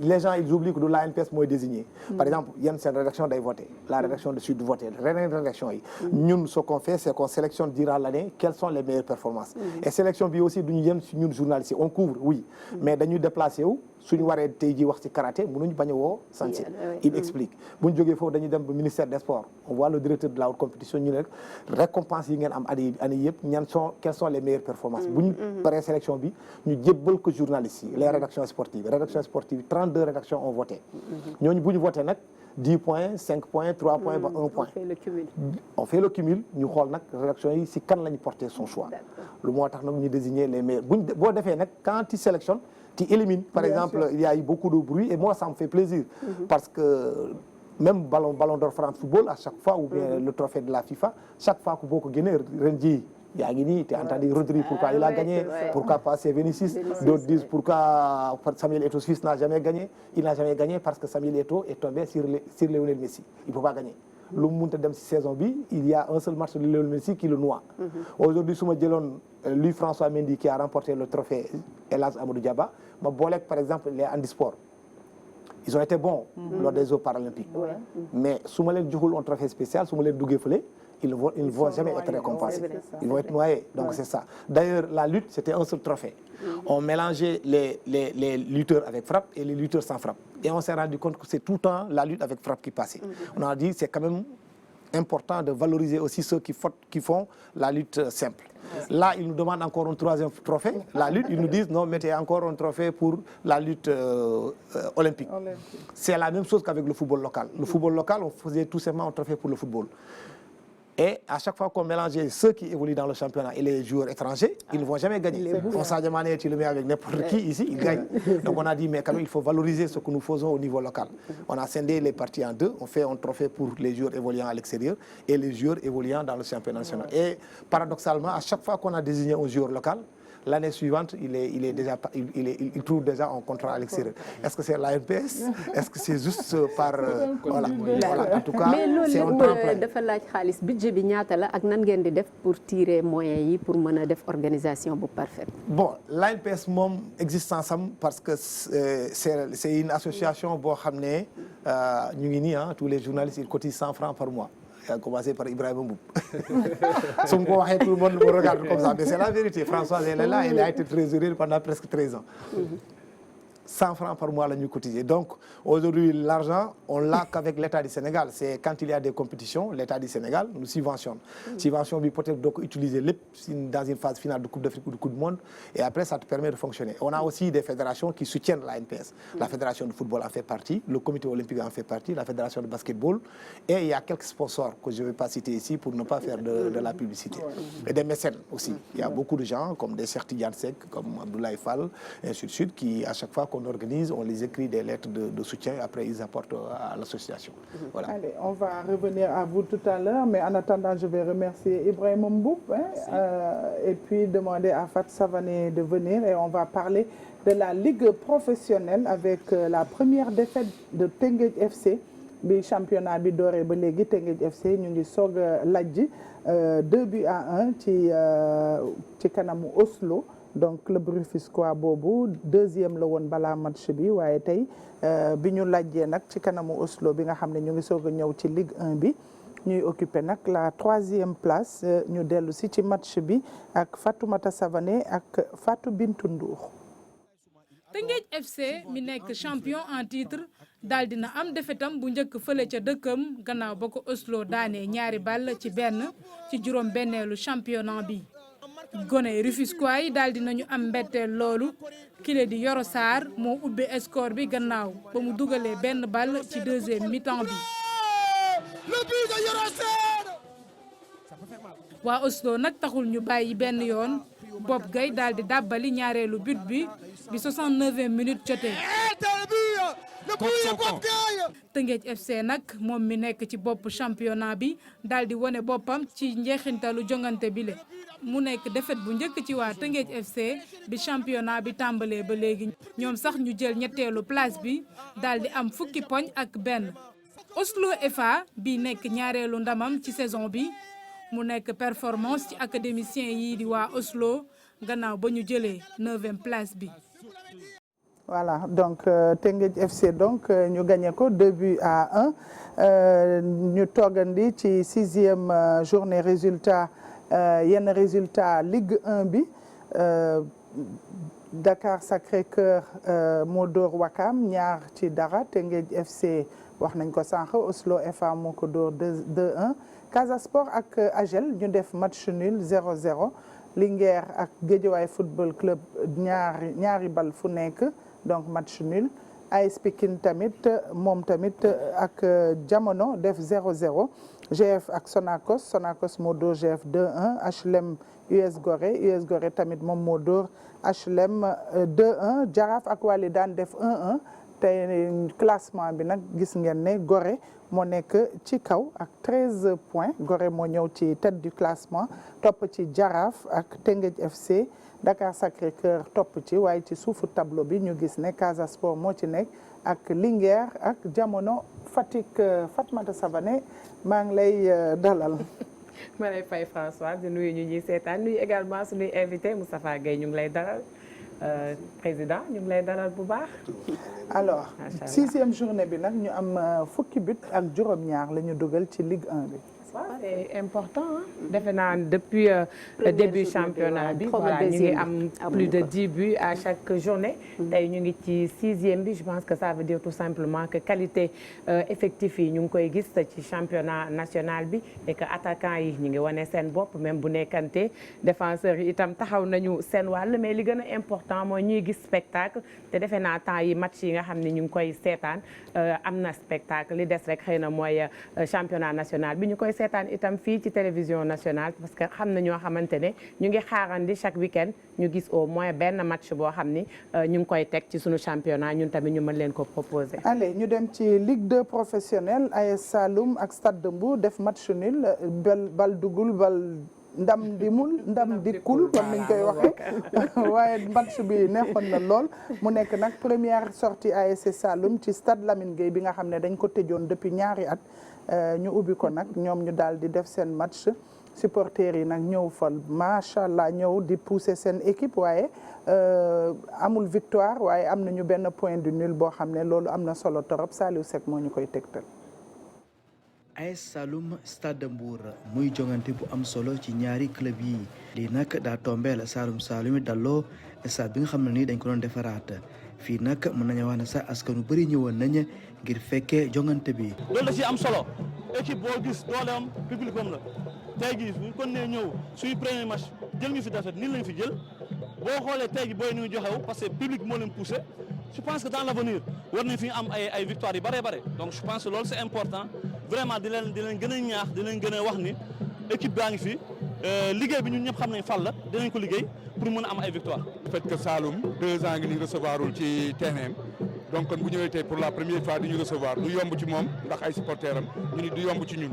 les gens ils oublient que l'ANPS mooy désigné. Par exemple, yenn seen rédaction day voté, la rédaction de Sud voté, rédaction yi. Ñun ce qu'on fait, c'est qu'on sélectionne durant l'année quelles sont les meilleures performances. Et sélection bi aussi duñu yem ci ñun journalistes, on couvre, oui, mais dañuy déplacé wu. suñu waree tey jii wax ci karaté mënuñu bañ a woo Sanché il explique bu ñu jógee foofu dañuy dem ba ministère des sports on voit le directeur de la haute compétition ñu ne rek récompense yi ngeen am année yëpp quelles sont les meilleures performances bu ñu paree sélection bi ñu jébbal ko journalistes yi les rédactions sportives 32 rédactions ont voté ñooñu bu ñu voté nag 10 points 5 points 3 points ba 1 point on fait le cumul ñu xool nag rédaction yi si kan la ñu porté son choix lu moo tax nag ñu désigner les meilleurs buñ boo defee nag quand tu sélectionnes tu élimines. Par exemple, il y a eu beaucoup de bruit et moi, ça me fait plaisir. Parce que même Ballon d'Or France Football, à chaque fois, ou bien le trophée de la FIFA, chaque fois que beaucoup gagnent, Renji, Yagini, tu as entendu Rodri, pourquoi il a gagné, pourquoi pas c'est Vinicius. D'autres disent pourquoi Samuel Eto'o Suisse n'a jamais gagné. Il n'a jamais gagné parce que Samuel Eto'o est tombé sur Lionel Messi. Il ne peut pas gagner. Le monde de cette saison, il y a un seul match de Lionel Messi qui le noie. Aujourd'hui, si je lui, François Mendy, qui a remporté le trophée El Hadj Amadou Diaba, par exemple, les handisports. Ils ont été bons lors des Jeux paralympiques. Mais si je leur donne un trophée spécial, si je leur donne ils ne vont jamais être récompensés. Ils vont être noyés. Donc c'est ça. D'ailleurs, la lutte, c'était un seul trophée. On mélangeait les lutteurs avec frappe et les lutteurs sans frappe. Et on s'est rendu compte que c'est tout le temps la lutte avec frappe qui passait. On a dit c'est quand même important de valoriser aussi ceux qui font la lutte simple. Là, ils nous demandent encore un 3e trophée. La lutte, ils nous disent non, mettez encore un trophée pour la lutte olympique. C'est la même chose qu'avec le football local. Le football local, on faisait tout simplement un trophée pour le football. Et à chaque fois qu'on mélangeait ceux qui évoluent dans le championnat et les joueurs étrangers, ils ne vont jamais gagner. Quand Sadio Mané, tu le mets avec n'importe qui ici, il gagne. Donc on a dit, mais quand même, il faut valoriser ce que nous faisons au niveau local. On a scindé les parties en deux. On fait un trophée pour les joueurs évoluant à l'extérieur et les joueurs évoluant dans le championnat national. Et paradoxalement, à chaque fois qu'on a désigné un joueur local, l'année suivante, il trouve déjà un contrat à l'extérieur. Est-ce que c'est l'ANPS? Est-ce que c'est juste par... voilà. En tout cas, c'est un temps plein. dafa laaj xaalis budget bi ñaata la ak nan ngeen di def pour tirer moyens yi pour mën a def organisation bu parfaite. Bon, l'ANPS moom existence am parce que c'est une association boo xam ne ñu ngi nii tous les journalistes ils cotisent 100 francs par mois. A commencé par Ibrahima Mboup. Su ma ko waxee tout le monde me regarde comme ça, mais c'est la vérité. Françoise, elle est là, elle a été trésorière pendant presque 13 ans. 100 francs par mois la ñuy cotiser. Donc aujourd'hui l'argent on l'a qu'avec l'État du Sénégal. C'est quand il y a des compétitions, l'État du Sénégal nous subventionne. Subvention bi peut-être doo ko utiliser lépp dans une phase finale de Coupe d'Afrique ou de Coupe du Monde et après ça te permet de fonctionner. On a aussi des fédérations qui soutiennent l'ANPS. La fédération de football en fait partie, le comité olympique en fait partie, la fédération de basketball et il y a quelques sponsors que je ne vais pas citer ici pour ne pas faire de la publicité. Et des mécènes aussi. Il y a beaucoup de gens comme des Cheikh Tidiane Seck, comme Abdoulaye Fall, et ainsi de suite, qui à chaque fois qu'on organise, on les écrit des lettres de soutien et après ils apportent à l'association. Voilà. Allez, on va revenir à vous tout à l'heure, mais en attendant, je vais remercier Ibrahima Mboup et puis demander à Fat Savané de venir et on va parler de la Ligue professionnelle avec la première défaite de Teungueth FC bi championnat bi dooree ba léegi Teungueth FC ñu ngi soog a lajji 2-1 ci kanamu Oslo. Donc club rufisquois boobu deuxième la woon balaa match bi waaye tey bi ñu lajjee nag ci kanamu Oslo bi nga xam ne ñu ngi soog a ñëw ci Ligue 1 bi ñuy occupé nag la 3e place ñu dellu si ci match bi ak Fatoumata Savané ak Fatou Bintou Ndour. Teungueth FC mi nekk champion en titre daal dina am defetam bu njëkk fële ca dëkkam gannaaw ba ko Oslo daanee 2 ball ci benn ci juróom benneelu championnat bi. Gone Rufisquois yi daal dinañu am mbetteel loolu kile di Yoro Sarr moo ubbi score bi gannaaw ba mu dugalee benn ball ci deuxième mi-temps bi. Le but de Yoro Sarr. waa Oslo nag taxul ñu bàyyi benn yoon Bob Gueye daal di dàbbali ñaareelu but bi 69e minute jotee. Teungueth FC nag moom mi nekk ci bopp championnat bi daal di wone boppam ci njeexintalu jongante bile. mu nekk défaite bu njëkk ci waa Teungueth FC bi championnat bi tàmbalee ba léegi ñoom sax ñu jël ñetteelu place bi daal di am fukki poñ ak benn. Oslo FA bi nekk ñaareelu ndamam ci saison bi mu nekk performance ci académicien yi di waa Oslo gannaaw ba ñu jëlee 9e place bi. Voilà, donc Teungueth FC donc ñu gagné ko 2-1 ñu toogandi ci 6e journée résultat yenn résultat Ligue 1 bi Dakar Sacré-Cœur moo dóor Ouakam 2-0 Teungueth FC wax nañ ko sànq Oslo FA moo ko dóor 2-1 Casa Sport ak AGEL ñu def match nul 0-0 Linguère ak Guédiawaye Football Club ñaari bal fu nekk donc match nul AS Pikine tamit moom tamit ak Jamono def 0-0 GF ak Sonacos moo dóor GF 2-1 HLM US Gorée tamit moom moo dóor HLM 2-1 Jaraaf ak Walidane def 1-1 tey classement bi nag gis ngeen ne Gorée moo nekk ci kaw ak 13 points Gorée moo ñëw ci tête du classement topp ci Jaraaf ak Teungueth FC Dakar Sacré-Cœur topp ci waaye ci suufu tableau bi ñu gis ne Casa Sport moo ci nekk ak Linguère ak Jamono Fatick. Fatmata Savané maa ngi lay dalal. ma lay fay François di nuyu ñu ñuy seetaan nuyu également suñuy invité Moustapha Gueye ñu ngi lay dalal président ñu ngi lay dalal bu baax. alors 6e journée bi nag ñu am fukki but ak juróom-ñaar la ñu dugal ci Ligue 1 bi. c'est important defe naa depuis début championnat bi voilà ñu ngi am plus de 10 buts à chaque journée tey ñu ngi ci 6e bi je pense que ça veut dire tout simplement que qualité effectif yi ñu ngi koy gis ci championnat national bi et que attaquants yi ñu ngi wane seen bopp même bu nekkante défenseurs yi itam taxaw nañu seen wàll mais li gën a important mooy ñuy gis spectacle te defe naa temps yi match yi nga xam ne ñu ngi koy seetaan am na spectacle li des rek xëy na mooy championnat national bi ñu koy seetaan seetaan itam fii ci télévision nationale parce que xam na ñoo xamante ne ñu ngi xaarandi chaque week-end ñu gis au moins benn match boo xam ni ñu ngi koy teg ci sunu championnat ñun tamit ñu mën leen ko proposer. allez ñu dem ci Ligue 2 professionnelle AS Saloum ak Stade de Mbour def match nul bal dugul bal ndam dikkul comme niñ koy waxee waaye match bi neexoon na lool mu nekk nag première sortie ASC Saloum ci Stade Lamine Gueye bi nga xam ne dañ ko tëjoon depuis ñaari at ñu ubbi ko nag ñoom ñu daal di def seen match supporters yi nag ñëw fa macha allah ñëw di pousser seen équipe waaye amul victoire waaye am nañu benn point de nul boo xam ne loolu am na solo torop Saliou Seck moo ñu koy tegtal. AS Saloum Stade de Mbour muy jongante bu am solo ci ñaari club yi lii nag daa tombeel Saloum yi dalloo stade bi nga xam ne nii dañ ko doon defaraat fii nag mën nañu wax ne sax askan wu bëri ñëwoon nañ ngir fekkee jongante bi. loolu da ci am solo équipe boo gis dooleem public am la tey jii buñ kon nee ñëw suñu premier match jël ñu fi defet nii lañ fi jël boo xoolee tey jii booy ñu joxew parce que public moo leen poussé je pense que dans l'avenir war nañ fi am ay victoires yu bare bare donc je pense que loolu c'est important. vraiment di leen gën a ñaax di leen gën a wax ni équipe baa ngi fi liggéey bi ñun ñëpp xam nañ fan la dinañ ko liggéey pour mën a am ay victoire. le fait que Saloum 2 ans ngi ni recevoirul ci terrain donc kon bu ñëwee tey pour la première fois di ñu recevoir du yomb ci moom ndax ay supporters am ñu ni du yomb ci ñun.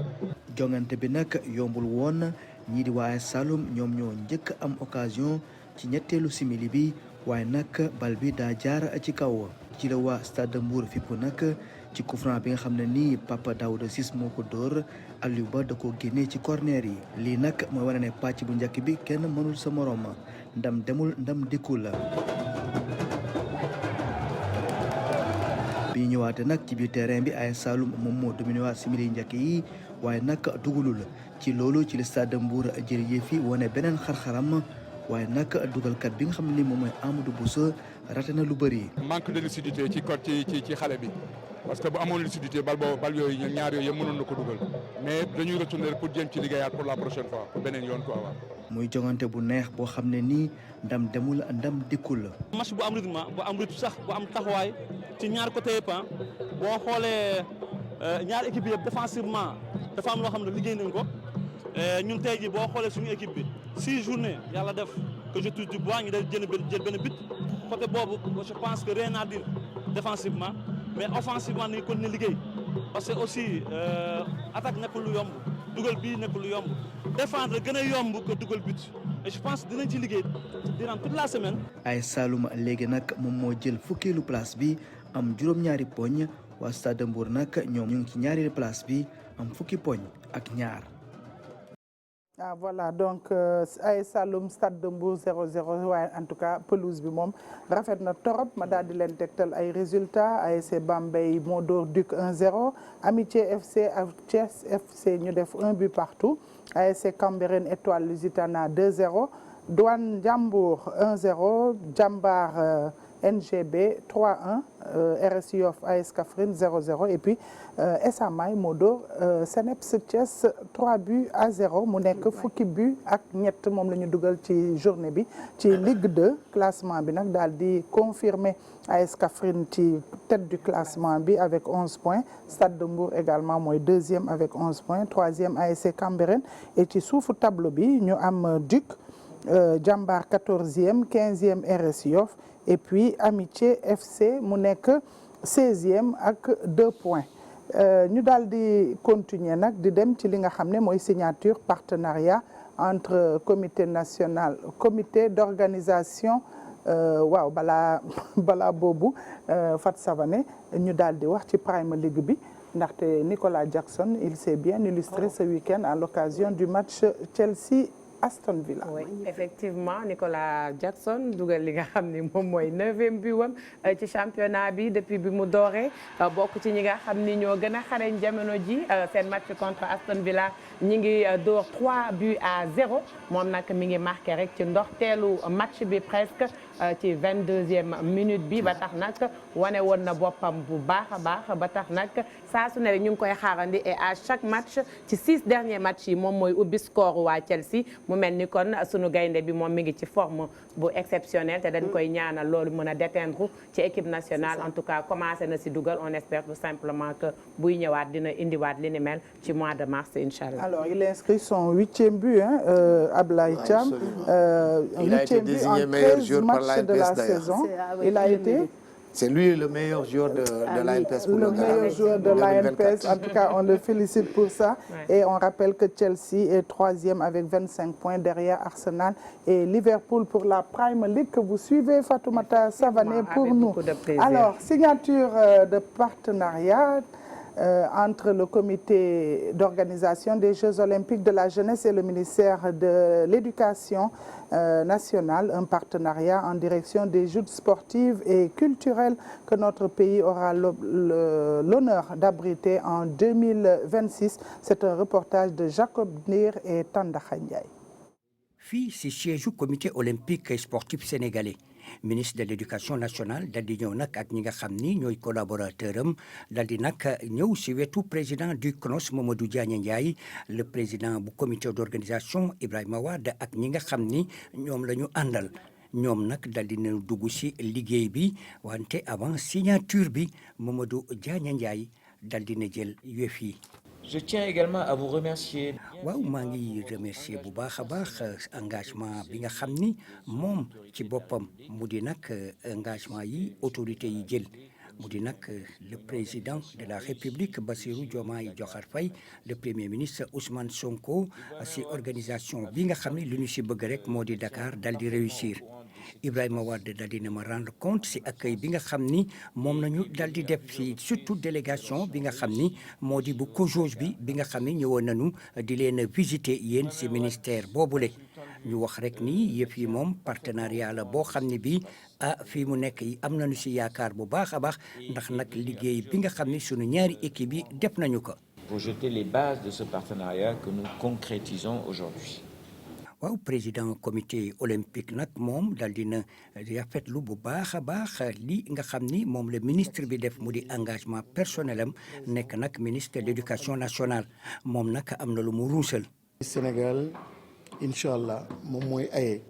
jongante bi nag yombul woon ñii di waaye Saloum ñoom ñoo njëkk am occasion ci ñetteelu simili bi waaye nag bal bi daa jaar ci kaw ci la waa Stade de Mbour fipp nag. ci coup franc bi nga xam ne nii Papa Daouda Ciss moo ko dóor Aliou Ba da ko génnee ci corner yi lii nag mooy wane ne pàcc bu njëkk bi kenn mënul sa morom ndam demul ndam dikkul la. bi ñu ñëwaatee nag ci biir terrain bi AS Saloum moom moo dominé waat simili njëkk yi waaye nag dugalul ci loolu ci le Stade de Mbour jërëjëf yi wane beneen xar-xaram waaye nag dugalkat bi nga xam ne nii moom mooy Amadou Bousso raté na lu bëri. manque de lucidité ci xale bi. parce que bu amoon lucidité bal yooyu ñaar yooyu yëpp mënoon na ko dugal mais dañuy retourner pour jéem ci liggéeyaat pour la prochaine fois pour beneen yoon quoi waaw. muy jongante bu neex boo xam ne nii ndam demul ndam dikkul. match bu am rythme sax bu am taxawaay ci ñaar côté yëpp boo xoolee ñaar équipe yëpp défensivement dafa am loo xam ne liggéey nañ ko ñun tey jii boo xoolee suñu équipe bi 6 journées yàlla def que je touche du bois ñu def jël benn but côté boobu je pense que rien à dire défensivement. mais offensivement nañu continuer liggéey parce que aussi attaque nekkul lu yomb dugal bii nekkul lu yomb défendre gën a yomb que dugal but et je pense dinañ ci liggéey durant toute la semaine. AS Saloum léegi nag moom moo jël fukkeelu place bi am juróom-ñaari poñ waa Stade de Mbour nag ñoom ñu ngi ci ñaareelu place bi am fukki poñ ak ñaar. ah voilà donc AS Saloum Stade de Mbour 0-0 waaye en tout cas pelouse bi moom rafet na torop ma daal di leen tegtal ay résultats ASC Bambey moo dóor Duc 1-0 Amitié FC ak Thiès FC ñu def 1 but partout ASC Cambérène Étoile Lusitana 2-0 Douane Ndiambour 1-0 Jambar NGB 3-1 RS Yoff AS Kaffrine 0-0 et puis Esamaay moo dóor Seneps Thiès 3-0 mu nekk fukki but ak ñett moom la ñu dugal ci journée bi ci Ligue 2 classement bi nag daal di confirmer AS Kaffrine ci tête du classement bi avec 11 points Stade de Mbour également mooy deuxième avec 11 points troisième ASC Cambérène et ci suufu tableau bi ñu am Duc Jambar 14e 15e RS Yoff et puis Amitié FC mu nekk 16e ak 2 points ñu daal di continuer nag di dem ci li nga xam ne mooy signature partenariat entre comité d'organisation waaw balaa boobu Fat Savané ñu daal di wax ci Premier League bi ndaxte Nicolas Jackson il s'est bien illustré ce week-end à l'occasion du match Chelsea Aston Villa. Oui, effectivement Nicolas Jackson dugal li nga xam ni moom mooy 9e but wam ci championnat bi depuis bi mu dooree bokk ci ñi nga xam ni ñoo gën a xarañ jamono ji seen match contre Aston Villa ñi ngi door 3-0 moom nag mi ngi marqué rek ci ndoxteelu match bi presque ci 22e minute bi ba tax nag wane woon na boppam bu baax a baax ba tax nag saa su ne rek ñu ngi koy xaarandi et à chaque match ci 6 derniers matchs yi moom mooy ubbi score waa Chelsea mu mel ni kon sunu gaynde bi moom mi ngi ci forme bu exceptionnelle te dañ koy ñaanal loolu mën a déteindre ci équipe nationale en tout cas commencé na si dugal on espère tout simplement que buy ñëwaat dina indiwaat li ni mel ci mois de mars incha allah. Alors il inscrit son 8e but Ablaye Thiam. Il a été désigné meilleur joueur par l'ANPS de la saison. Il a été. C'est lui le meilleur joueur de l'ANPS pour le meilleur joueur de l'ANPS. En tout cas, on le félicite pour ça. Ouais. Et on rappelle que Chelsea est 3e avec 25 points derrière Arsenal et Liverpool pour la Premier League que vous suivez, Fatoumata Savané, pour nous. Alors, signature de partenariat entre le comité d'organisation des Jeux olympiques de la jeunesse et le ministère de l'Éducation nationale, un partenariat en direction des joutes sportives et culturelles que notre pays aura l'honneur d'abriter en 2026. C'est un reportage de Jacob Nir et Tanda Ndiaye. Fii ci siège comité olympique et sportif sénégalais ministre de l'éducation nationale dal di ñëw nag ak ñi nga xam ni ñooy collaborateur am dal di nag ñëw ci wetu président du CNOS Mamadou Diagne Ndiaye le président bu comité d'organisation Ibrahima Wade ak ñi nga xam ni ñoom la ñu àndal ñoom nag dal di nañu dugg ci liggéey bi wante avant signature bi Mamadou Diagne Ndiaye dal di na jël yëf yi. Je tiens également à vous remercier. waaw maa ngi remercier bu baax a baax engagement bi nga xam ni moom ci boppam mu di nag engagement yi autorité yi jël mu di nag le président de la République Bassirou Diomaye Diakhar Faye le premier ministre Ousmane Sonko ci organisation bi nga xam ni lu ñu ci bëgg rek moo di Dakar dal di réussir. Ibrahima Wade dal di na ma rendre compte ci accueil bi nga xam ni moom nañu dal di def ci surtout délégation bi nga xam ni moo di bu COJOJ bi nga xam ni ñëwoon nañu di leen visiter yéen ci ministère boobule ñu wax rek ni yëf yi moom partenariat la boo xam ne bi fii mu nekk yi am nañu ci yaakaar bu baax a baax ndax nag liggéey bi nga xam ni sunu ñaari équipe yi def nañu ko. Pour jeter les bases de ce partenariat que nous concrétisons aujourd'hui. waaw président comité olympique nag moom dal dina rafetlu bu baax a baax li nga xam ni moom le ministre bi def mu di engagement personnel am nekk nag ministre de l'éducation nationale moom nag am na lu mu ruusal. Sénégal incha allah moom mooy aye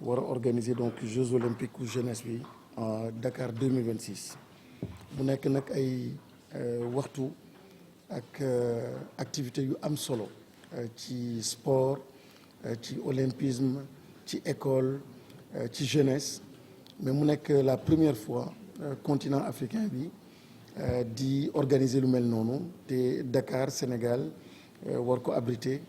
war a organiser donc Jeux olympiques ou jeunesse bi en Dakar 2026 mu nekk nag ay waxtu ak activité yu am solo ci sport. ci olympisme ci école ci jeunesse mais mu nekk la première fois continent africain bi di organiser lu mel noonu te Dakar Sénégal war ko abriter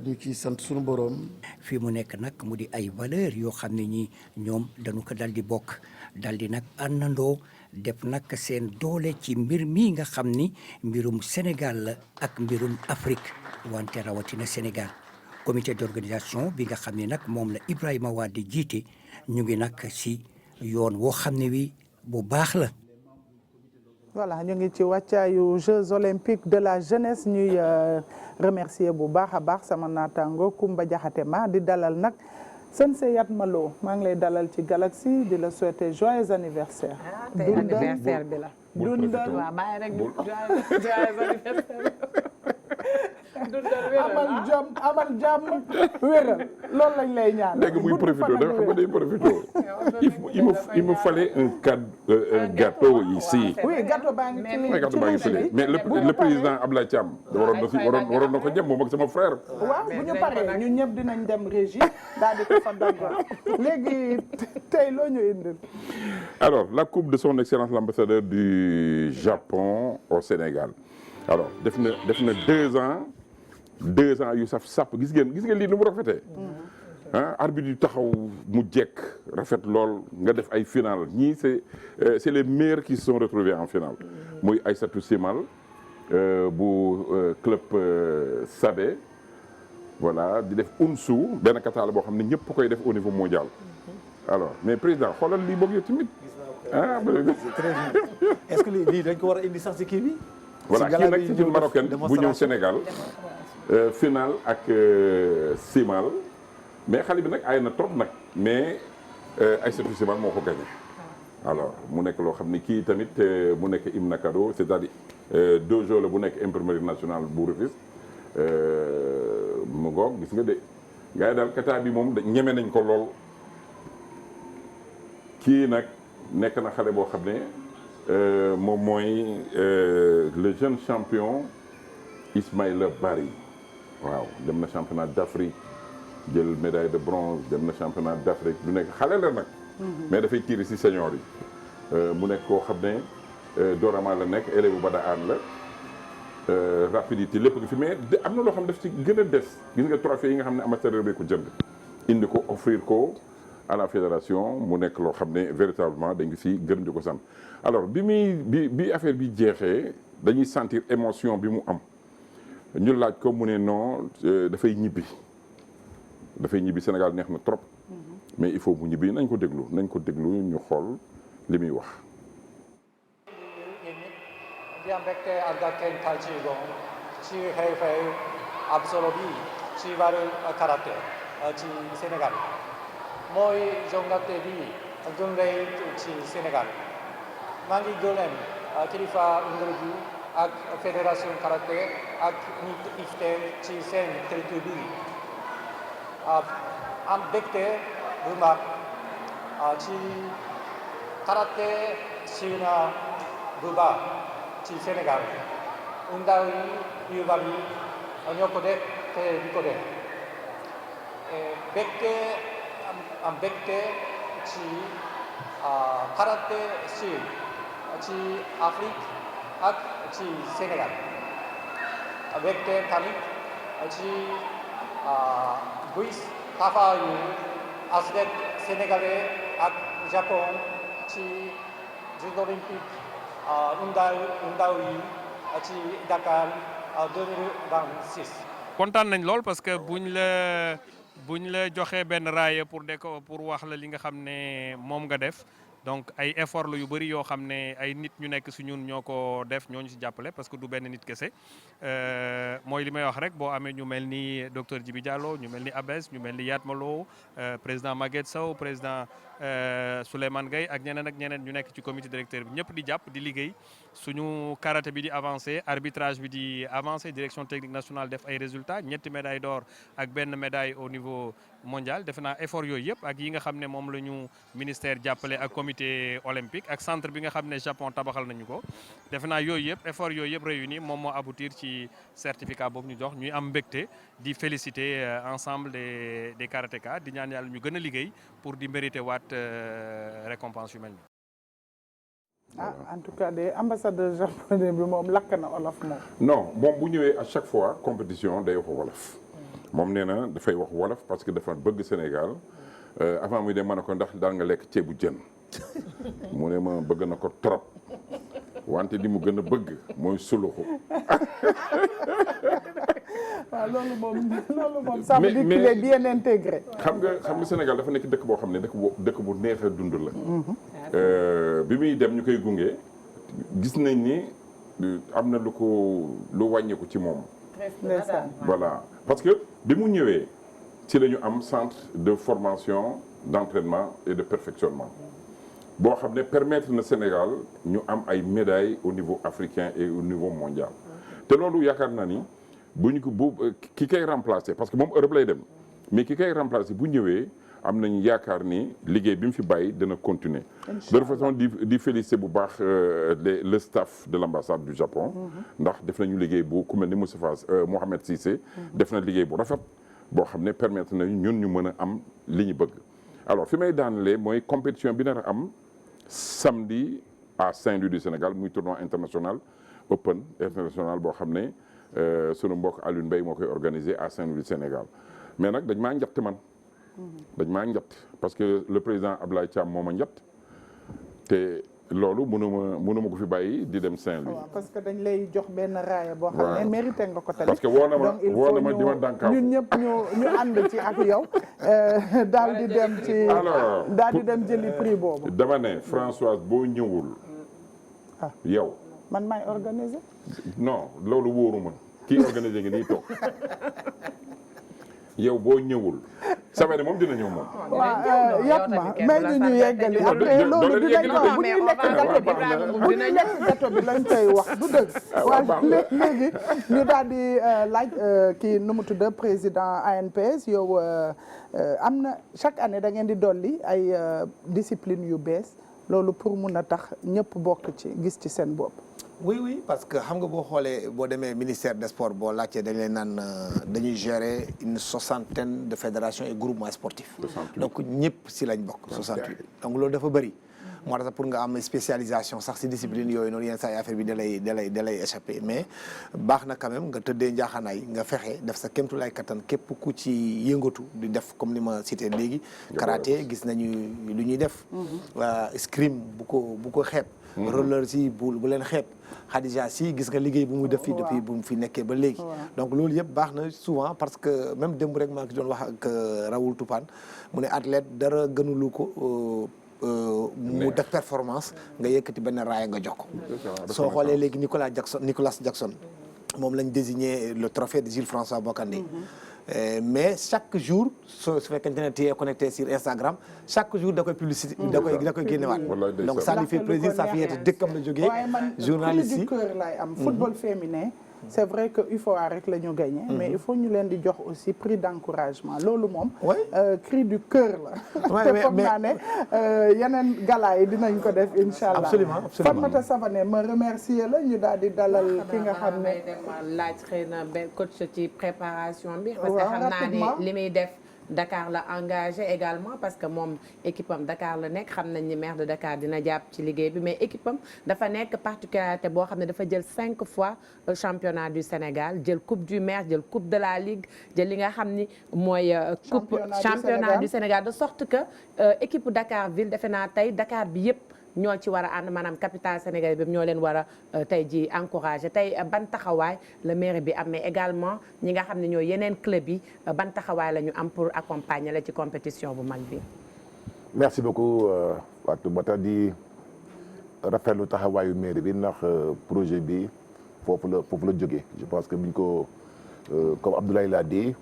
ñu ci sant sunu boroom. fii mu nekk nag mu di ay valeurs yoo xam ne ñi ñoom dañu ko dal di bokk dal di nag àndandoo def nag seen doole ci mbir mi nga xam ni mbirum Sénégal la ak mbirum Afrique wante rawatina Sénégal. comité d'organisation bi nga xam ne nag moom la Ibrahima Wade jiite ñu ngi nag ci yoon woo xam ne wi bu baax la. voilà ñu ngi ci wàccaayu Jeux olympiques de la jeunesse ñuy remercier bu baax a baax sama naataango Koumba Diakhaté ma di dalal nag Sensei Yatma Lo maa ngi lay dalal ci Galaxy di la souhaiter joyeux anniversaire. tey anniversaire bi la. dundal waaw bàyyi rek joyeux anniversaire. amal jàmm wéral loolu lañ lay ñaan. léegi muy profité da xam nga day profité il me fallait un gâteau ici. oui gâteau baa ngi ci mais le président Ablaye Thiam waroon na ko jëm moom ak sama frère. waaw bu ñu paree ñun ñëpp dinañ dem régie daal di ko fa dagg léegi tey loo ñu indil. alors la coupe de son excellence l'ambassadeur du Japon au Sénégal alors def na 2 ans yu saf sàpp gis ngeen lii ni mu rafetee arbitre yu taxaw mu jekk rafet lool nga def ay final ñii c'est les meilleurs qui se sont retrouvés en finale muy Aïssatou Simal bu club Sabé voilà di def Unsu benn kataala boo xam ne ñëpp koy def au niveau mondial alors mais président xoolal lii boog yow tamit est-ce que lii dañ ko war a indi sax ci kii bi voilà kii nag c'est une marocaine bu ñëw Sénégal final ak Simal mais xale bi nag ay na trop nag mais Aïssatou Simal moo ko gagné alors mu nekk loo xam ne kii tamit mu nekk hymne cadeau c'est-à-dire dojo la bu nekk imprimerie nationale bu Rufisque mu ngoog gis nga de gars yi daal kata bi moom ñeme nañ ko lool kii nag nekk na xale boo xam ne moom mooy le jeune champion Ismaïla Bari waaw dem na championnat d'Afrique jël médaille de bronze dem na championnat d'Afrique du nekk xale la nag mais dafay tirer ci senior yi mu nekk koo xam ne Dorama la nekk élève bu Bada Aan la rapidité lépp nga fi mais am na loo xam ne daf ci gën a des gis nga trophée yi nga xam ne amateur bi ko jënd indi ko offrir ko à la fédération mu nekk loo xam ne véritablement dañ ngi si gërëm di ko sant alors bi affaire bi jeexee dañuy sentir émotion bi mu am ñu laaj ko mu ne non dafay ñibbi Sénégal neex na trop mais il faut mu ñibbi nañ ko déglu ñu xool li muy wax. di am mbégte ànd ak kenn Tay Chi Gong ci xew-xew am solo bi ci wàllu karaté ci Sénégal mooy jongante bi gën rëy ci Sénégal maa ngi gërëm kilifa ngër bi ak fédération karaté ak ñi ifte ci seen territoire bi am mbégte bu mag ci karaté ci na bu baax ci Sénégal ndaw yi yu bari ñoo ko def te di ko def am mbégte ci karaté ci Afrique ak ci Sénégal mbégte tamit ci buy taxawaayu athlète sénégalais ak Japon ci Jeux olympiques ndaw yi ci Dakar 2026. kontaan nañ lool parce que buñ la joxee benn raaya pour wax la li nga xam ne moom nga def donc ay effort la yu bëri yoo xam ne ay nit ñu nekk si ñun ñoo ko def ñoo ñu si jàppale parce que du benn nit kese mooy li may wax rek boo amee ñu mel ni docteur Djibi Diallo ñu mel ni Abes ñu mel ni Yatma Lo président Maguette Sow président Souleymane Gaye ak ñeneen ñu nekk ci comité directeur bi ñëpp di jàpp di liggéey suñu karaté bi di avancé arbitrage bi di avancé direction technique nationale def ay résultats ñetti médaille d'or ak benn médaille au niveau mondial defe naa effort yooyu yëpp ak yi nga xam ne moom la ñu ministère jàppale ak comité olympique ak centre bi nga xam ne Japon tabaxal nañu ko defe naa yooyu yëpp effort yooyu yëpp réuni moom moo aboutir ci certificat boobu ñu jox ñuy am mbégte di féliciter ensemble des karatékas di ñaan yàlla ñu gën a liggéey pour di mériter waat récompense yu mel nii. en tout cas de ambassadeur japonais bi moom lakk na olof moom. non moom bu ñëwee à chaque fois compétition day wax wolof. moom nee na dafay wax wolof parce que dafa bëgg Sénégal avant muy dem ma ne ko ndax daal nga lekk ceebu jën mu ne ma bëgg na ko trop wante li mu gën a bëgg mooy suluxu. waaw loolu moom ça veut dire qu'il est bien intégré. xam nga Sénégal dafa nekk dëkk boo xam ne dëkk bu neex a dund la. bi muy dem ñu koy gunge gis nañ ni am na lu wàññeeku ci moom. voilà parce que bi mu ñëwee ci la ñu am centre de formation d'entraînement et de perfectionnement boo xam ne permettre na Sénégal ñu am ay médailles au niveau africain et au niveau mondial te loolu yaakaar naa ni ki koy remplacer parce que moom Europe lay dem mais ki koy remplacer bu ñëwee am nañu yaakaar ni liggéey bi mu fi bàyyi dana continuer de toute façon di féliciter bu baax le staff de l'ambassade du Japon ndax def nañu liggéey bu ku mel ni Mohamed Cissé def na liggéey bu rafet boo xam ne permettre nañu ñun ñu mën a am li ñu bëgg alors fi may daanelee mooy compétition bi nar a am samedi à Saint-Louis du Sénégal muy tournoi international open international boo xam ne sunu mbokk Alioune Mbaye moo koy organisé à Saint-Louis du Sénégal mais nag dañ maa njatt man dañ maa njatt parce que le président Ablaye Thiam moo ma njatt te loolu mënuma ko fi bàyyi di dem Saint-Louis. waaw parce que dañ lay jox benn raaya boo xam ne mérité nga ko tamit. parce que woo na ma di ma dànkaaw ñun ñëpp ñu ànd ci ak yow daal di dem ci. alors daal di dem jëli prix boobu. dama ne Françoise boo ñëwul. yow. man maay organiser. non loolu wóoruma kii organiser ngi nii toog yow boo ñëwul Savané moom dina ñëw moom. waaw yàpp ma mais ñu yeggali après loolu dinañ ko bu ñuy lekk gâteau bi lañ koy wax du dëgg. waaw léegi ñu daal di laaj kii nu mu tudd président ANPS yow am na chaque année da ngeen di dolli ay discipline yu bees loolu pour mun a tax ñëpp bokk ci gis ci seen bopp. oui parce que xam nga boo xoolee boo demee ministère des sports boo laajtee dañ leen naan dañuy gérer une 60aine de fédérations et groupements sportifs. donc ñëpp si lañ bokk. 68 donc loolu dafa bëri. moo tax pour nga am spécialisation sax si discipline yooyu noonu yenn saa yi affaire bi da lay échappé mais baax na quand même nga tëddee njaaxanaay nga fexe def sa kéemtulaay kattan képp ku ci yëngatu di def comme ni ma cité léegi. karaté gis nañu lu ñuy def. escrime bu ko xeeb. roller si bu leen xeeb. Khadija si gis nga liggéey bu muy def fii depuis bu mu fi nekkee ba léegi. donc loolu yëpp baax na souvent parce que même démb rek maa ngi doon wax ak Raoul Toupane mu ne athlète dara gënulu ko. mu def performance nga yëkkati benn raaya nga jox ko soo xoolee léegi Nicolas Jackson moom lañ désigné le trophée de Jules François Bocandé mais chaque jour su fekkente ne tu es connecté sur Instagram chaque jour da koy publicité da koy génnewaat donc ça lui fait plaisir ça fait dëkkam la jógee journaliste yi cœur lay am football féminin c'est vrai que UFOA rek la ñu gagné mais il faut ñu leen di jox aussi prix d'encouragement loolu moom cri du cœur la te foog naa ne yeneen gala yi dinañ ko def incha allah absolument Fatmata Savané ma remercier la ñu daal di dalal ki nga xam ne laaj xëy na benn coach ci préparation bi parce que xam naa ne li muy def Dakar la engagé également parce que moom équipe am Dakar la nekk xam nañ ni maire de Dakar dina jàpp ci liggéey bi mais équipe am dafa nekk particularité boo xam ne dafa jël 5 fois championnat du Sénégal jël coupe du maire jël coupe de la ligue jël li nga xam ni mooy coupe championnat du Sénégal de sorte que équipe Dakar ville defe naa tey Dakar bi yëpp ñoo ci war a ànd maanaam capitale sénégalais bi ñoo leen war a tey ji encouragé tey ban taxawaay la mairie bi am mais également ñi nga xam ne ñoo yeneen club yi ban taxawaay la ñu am pour accompagner la ci compétition bu mag bi. merci beaucoup Fatou Bata di rafetlu taxawaayu mairie bi ndax projet bi foofu la jógee je pense que buñ ko comme Abdoulaye l'a dit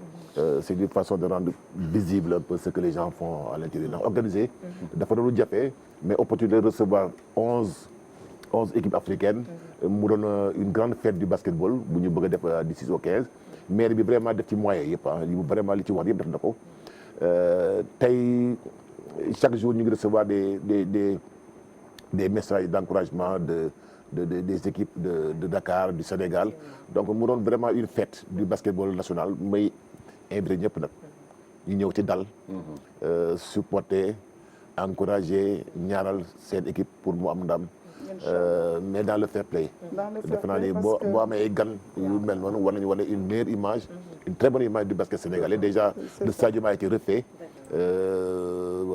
c'est une façon de rendre visible un peu ce que les gens font à l'intérieur ndax organiser dafa doon jafe mais opportunité de recevoir 11 équipes africaines mu doon une grande fête du basketball bu ñu bëgg a def du 6 au 15 maire bi vraiment def ci moyens yëpp vraiment li ci war yëpp def na ko tey chaque jour ñu ngi recevoir des messages d'encouragement des équipes de Dakar du Sénégal donc mu doon vraiment une fête du basketball national may invité ñëpp nag ñu ñëw ci dal supporter encourager ñaaral seen équipe pour mu am ndam mais dans le fair play defe naa ni boo amee ay gan yu mel noonu war nañu wane une meilleure image une très bonne image du basket sénégalais déjà le stade a été refait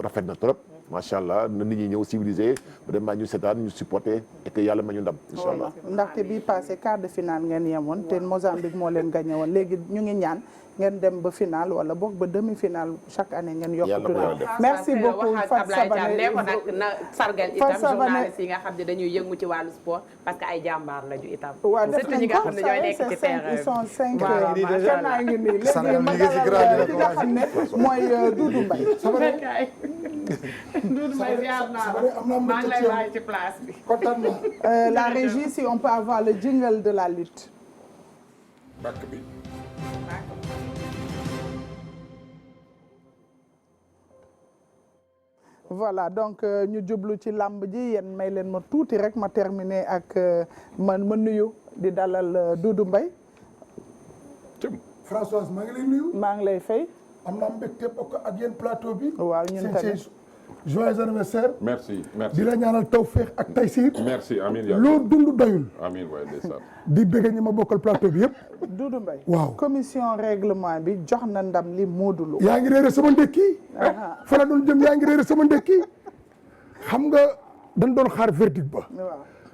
rafet na trop macha allah na nit ñi ñëw civilisé vraiment ñu seetaan ñu supporter et que yàlla ma ñu ndam incha allah ndaxte bii passé quart de finale ngeen yemoon te Mozambique moo leen gagné woon léegi ñu ngi ñaan ngeen dem ba finale wala boog ba demi finale chaque année ngeen yokk merci beaucoup Fatou Savané na sargal itam journaliste yi nga xam ne dañuy yëngu ci wàllu sport parce que ay jàmbaar lañu itam surtout ñi nga xam ne ñooy nekk ci terrain ils sont 5 naa ngi nii léegi ma dalal ki nga xam ne mooy Doudou Mbaye Doudou Mbaye ziar naa la maa ngi lay bàyyi ci place bi la régie si on peut avoir le jingle de la lutte bàkk bi voilà donc ñu jublu ci làmb ji yéen may leen ma tuuti rek ma terminer ak ma nuyu di dalal Doudou Mbaye Françoise maa ngi lay nuyu maa ngi lay fay am naa mbégte bokk ak yéen plateau bi waaw ñun tamit joyeux anniversaire merci di la ñaanal tawfeex ak taysiir merci amiin yaa loo dund doyul amiin waay ndeysaan di bëgg ñi ma bokkal plateau bi yëpp Doudou Mbaye waaw commission règlement bi jox na ndam li Modou Lo yaa ngi réere sama ndekki fa la doon jëm yaa ngi réere sama ndekki xam nga dañ doon xaar verdict ba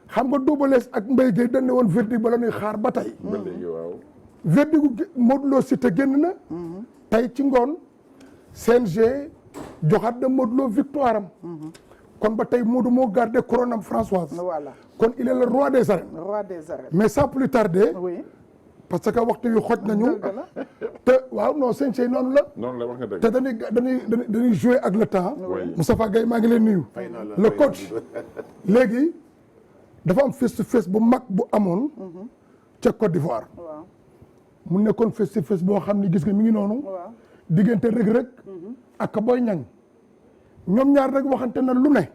xam nga Double Less ak Mbaye Gueye dañ ne woon verdict ba la ñuy xaar ba tey ba léegi waaw verdict gu Modou Lo Siteu génn na tey ci ngoon CNG joxaat na Modou Lo victoire am kon ba tey Modou moo gardé couronne am Françoise voilà kon il est le roi des arènes roi des arènes mais sans plus tarder parce que waxtu wi xoj nañu te waaw non sëñ Sey noonu la. noonu la wax nga dëgg. te dañuy jouer ak le temps. Moustapha Gueye maa ngi leen nuyu. le coach léegi dafa am face to face bu mag bu amoon. ca Côte d'Ivoire. mu nekkoon face to face boo xam ni gis nga mi ngi noonu. diggante Reug Reug ak Boy Niang ñoom ñaar rek waxante na lu ne.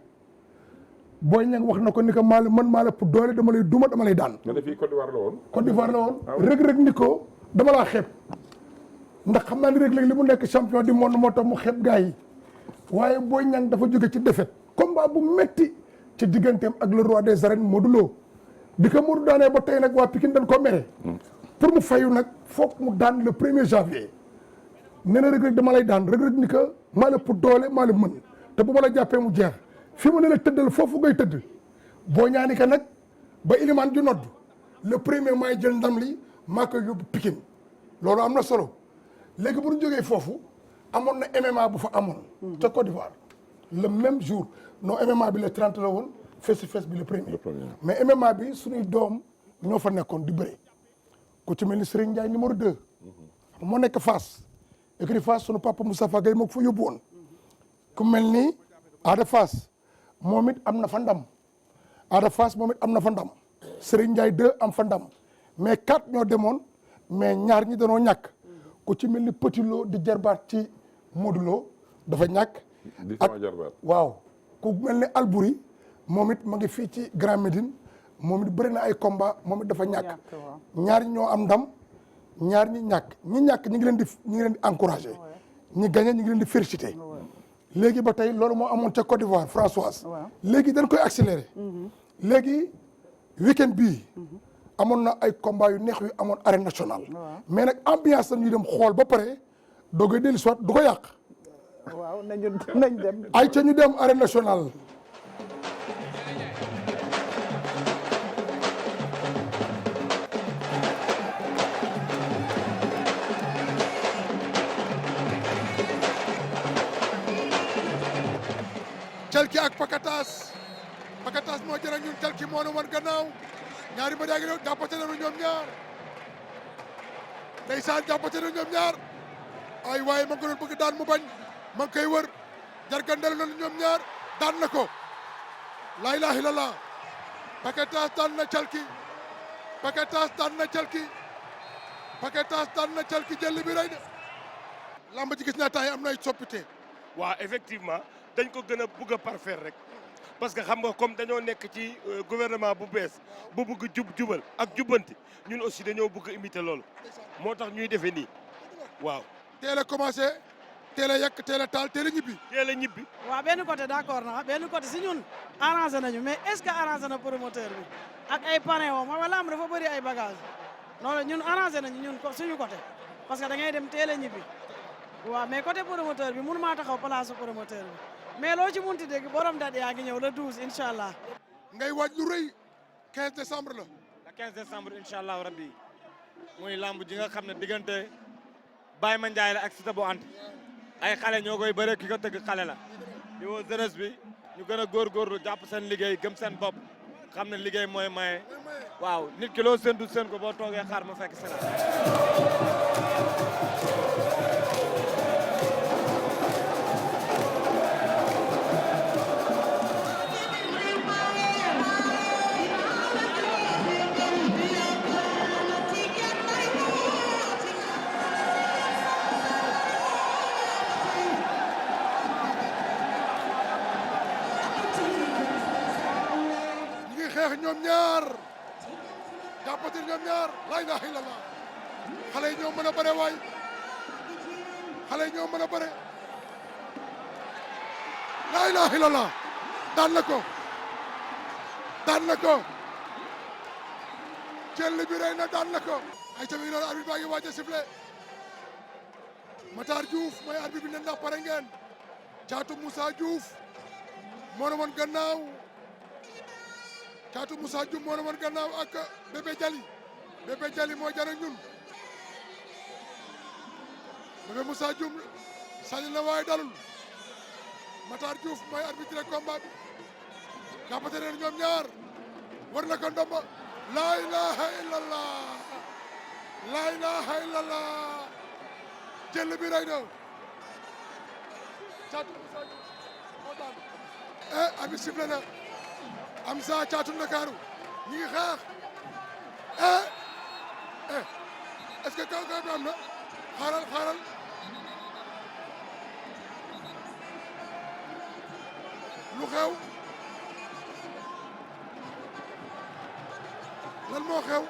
Boy Niang wax na ko ni ko maa la pour doole dama lay duma dama lay daan. nga ne fii Côte d'Ivoire la woon. Côte d'Ivoire la woon. Reug Reug ni ko dama laa xeeb. ndax xam naa ni Reug Reug li mu nekk champion du monde moo tax mu xeeb gars yi. waaye Boy Niang dafa jóge ci défaite. combat bu metti ci digganteem ak le roi des arènes Modou Lo. di ko Modou daanee ba tey nag waa Pikine dañ ko mere. pour mu fayu nag foog mu daan le 1er janvier. nee na Reug Reug dama lay daan Reug Reug ni ko maa la pour doole maa la mën te bu ma la jàppee mu jeex. fi mu ne la tëddal foofu ngay tëdd boo ñaani ka nag ba ilimaan ju nodd le 1er may jël ndam li maa koy yóbbu Pikine loolu am na solo léegi bu ñu jógee foofu amoon na MMA bu fa amoon ca Côte d'Ivoire le même jour non MMA bi le 30 la woon face to face bi le 1er mais MMA bi suñuy doom ñoo fa nekkoon di bëre ku ci mel ni Serigne Ndiaye numéro 2 moo nekk Fass écrit Fass sunu papa Moustapha Gueye moo ko fa yóbbu woon ku mel ni Ada Fass moom it am na fa ndam Ada Fass moom it am na fa ndam Serigne Ndiaye 2 am fa ndam mais 4 ñoo demoon mais ñaar ñi danoo ñàkk ku ci mel ni Petit Lo di jarbaat ci Modou Lo dafa ñàkk. di sama jarbaat waaw ku mel ni Albouri moom it ma ngi fii ci Grand Médine moom it bëri na ay combat moom it dafa ñàkk. ñaar ñi ñoo am ndam ñaar ñi ñàkk ñi ngi leen di encouragé ñi gagné ñi ngi leen di félicité. léegi ba tey loolu moo amoon ca Côte d'Ivoire Françoise léegi dañ koy accéléré léegi week-end bii amoon na ay combat yu neex yu amoon arène nationale mais nag ambiance la ñuy dem xool ba pare doogay dellu soit du ko yàq waaw nañ dem ay ca ñu dem arène nationale Calki ak Pakatas moo jërë ñun Calki moo nu wan gannaaw ñaari mbër yaa ngi doon jàppante nañu ñoom ñaar ndeysaan jàppante nañu ñoom ñaar ay waaye ma ngi ko doon bëgg daan mu bañ ma ngi koy wër jargandel nañu ñoom ñaar daan na ko laa ilaaha illallah Pakatas daan na Calki Pakatas daan na Calki Pakatas daan na Calki jël bi rëy na lamb ji gis naa temps yi am na ay soppite waaw effectivement dañ ko gën a bëgg a parfaire rek parce que xam nga comme dañoo nekk ci gouvernement bu bees bu bëgg jubal ak jubbanti ñun aussi dañoo bëgg a imiter loolu moo tax ñuy defee nii waaw. teel a commencé teel a yàq teel a taal teel a ñibbi. teel a ñibbi. waaw benn côté d'accord na benn côté si ñun arrangé nañu mais est-ce que arrangé na promoteur bi ak ay parrain woo ma lamb dafa bëri ay bagages loolu ñun arrangé nañu ñun suñu côté parce que da ngay dem teel a ñibbi waaw mais côté promoteur bi mënu maa taxaw place promoteur bi. mais loo ci munti dégg borom date yaa ngi ñëw le 12 incha allah. ngay waaj lu rëy 15 décembre la. le 15 décembre incha allah rabbi muy lamb ji nga xam ne diggante Baye Mandiaye la ak Siteu bu Anta ay xale ñoo koy bëre ki ko tëgg xale la. di woo jeunesse bi ñu gën a góorgóorlu jàpp seen liggéey gëm seen bopp xam ne liggéey mooy maye waaw nit ki loo séntu seen ko boo toogee xaar ma fekk seen ñoom ñaar jàppati ñoom ñaar laa ilaaha illallah xale yi ñoo mën a bëre waay xale yi ñoo mën a bëre laa ilaaha illallah daan na ko jël bi rey na daan na ko ay tamit noonu arbitre baa ngi waaj a sifflé Matar Diouf mooy arbitre bi ne ndax pare ngeen Caatu Moussa Diouf moo na woon gannaaw Caatu Moussa Diouf moo na woon gannaaw ak Bébé Jali moo jar ak ñun Bébé Moussa Diouf sañ na waaye dalul Matar Diouf mooy arbitre combat bi jàppante ne ñoom ñaar war na ko ndomba laa ilaha illallah la ilaha illallah jël bi rëy na Caatu Moussa moo daan abi sifflé na Amza Caatu Ndakaaru ñi ngi xeex est-ce que kaw bi am na xaaral lu xew lan moo xew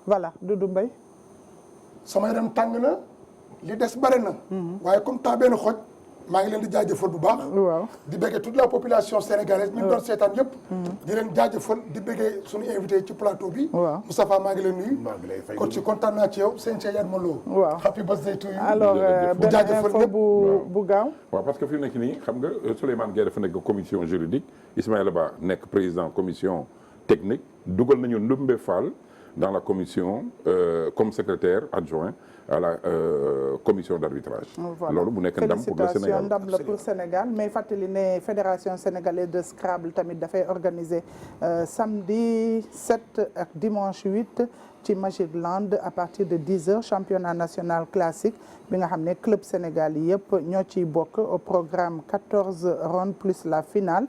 voilà Doudou Mbaye sama yaram tàng na li des bare na waaye comme temps benn xoj maa ngi leen di jaajëfal bu baax waaw di bëggee toute la population sénégalaise ñu doon seetaan yëpp di leen jaajëfal di bëggee suñu invité ci plateau bi waaw Moustapha maa ngi leen nuyu kon ci kontaan naa ci yow sëñ Cheikh Yatma Lo waaw happy birthday to you alors bu jaajëfal info bu gaaw waaw parce que fi mu nekk nii xam nga Souleymane Gueye dafa nekk commission juridique Ismaïla Ba nekk président commission technique dugal nañu Ndoumbé Fall dans la commission comme secrétaire adjoint à la commission d'arbitrage. loolu bu nekk ndam pour le Sénégal ndam la pour Sénégal mais fàttali ne fédération sénégalaise de Scrabble tamit dafay organiser samedi 7 ak dimanche 8 ci Magic Land à partir de 10h championnat national classique bi nga xam ne club Sénégal yi yëpp ñoo ciy bokk au programme 14 rondes plus la finale.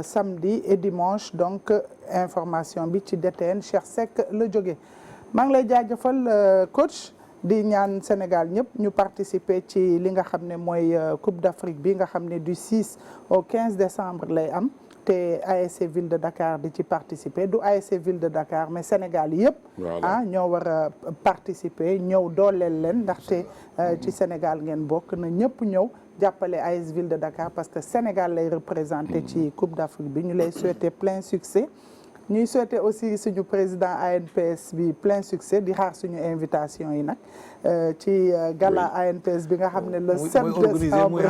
Samedi et dimanche donc information bi ci DTN Cheikh Seck la jóge maa ngi lay jaajëfal coach di ñaan Sénégal ñëpp ñu participer ci li nga xam ne mooy Coupe d'Afrique bi nga xam ne du 6 au 15 décembre lay am te ASC Ville de Dakar di ci participer du ASC Ville de Dakar mais Sénégal yëpp ñoo war a participer ñëw dooleel leen ndaxte ci Sénégal ngeen bokk na ñëpp ñëw jàppale AS Ville de Dakar parce que Sénégal lay représenté ci Coupe d'Afrique bi ñu lay souhaiter plein succès ñuy souhaiter aussi suñu président ANPS bi plein succès di xaar suñu invitation yi nag ci gala ANPS bi nga xam ne le 7 décembre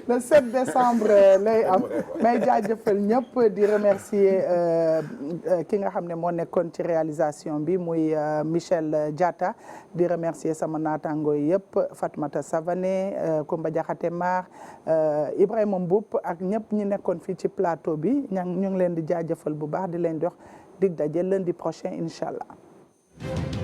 le 7 décembre lay am may jaajëfal ñëpp di remercier ki nga xam ne moo nekkoon ci réalisation bi muy Michel Diatta di remercier sama naataango yi yëpp Fatmata Savané Koumba Diakhaté Mar Ibrahima Mboup ak ñëpp ñi nekkoon fii ci plateau bi ñu ngi leen di jaajëfal bu baax di leen jox dig daje lundi prochain incha allah.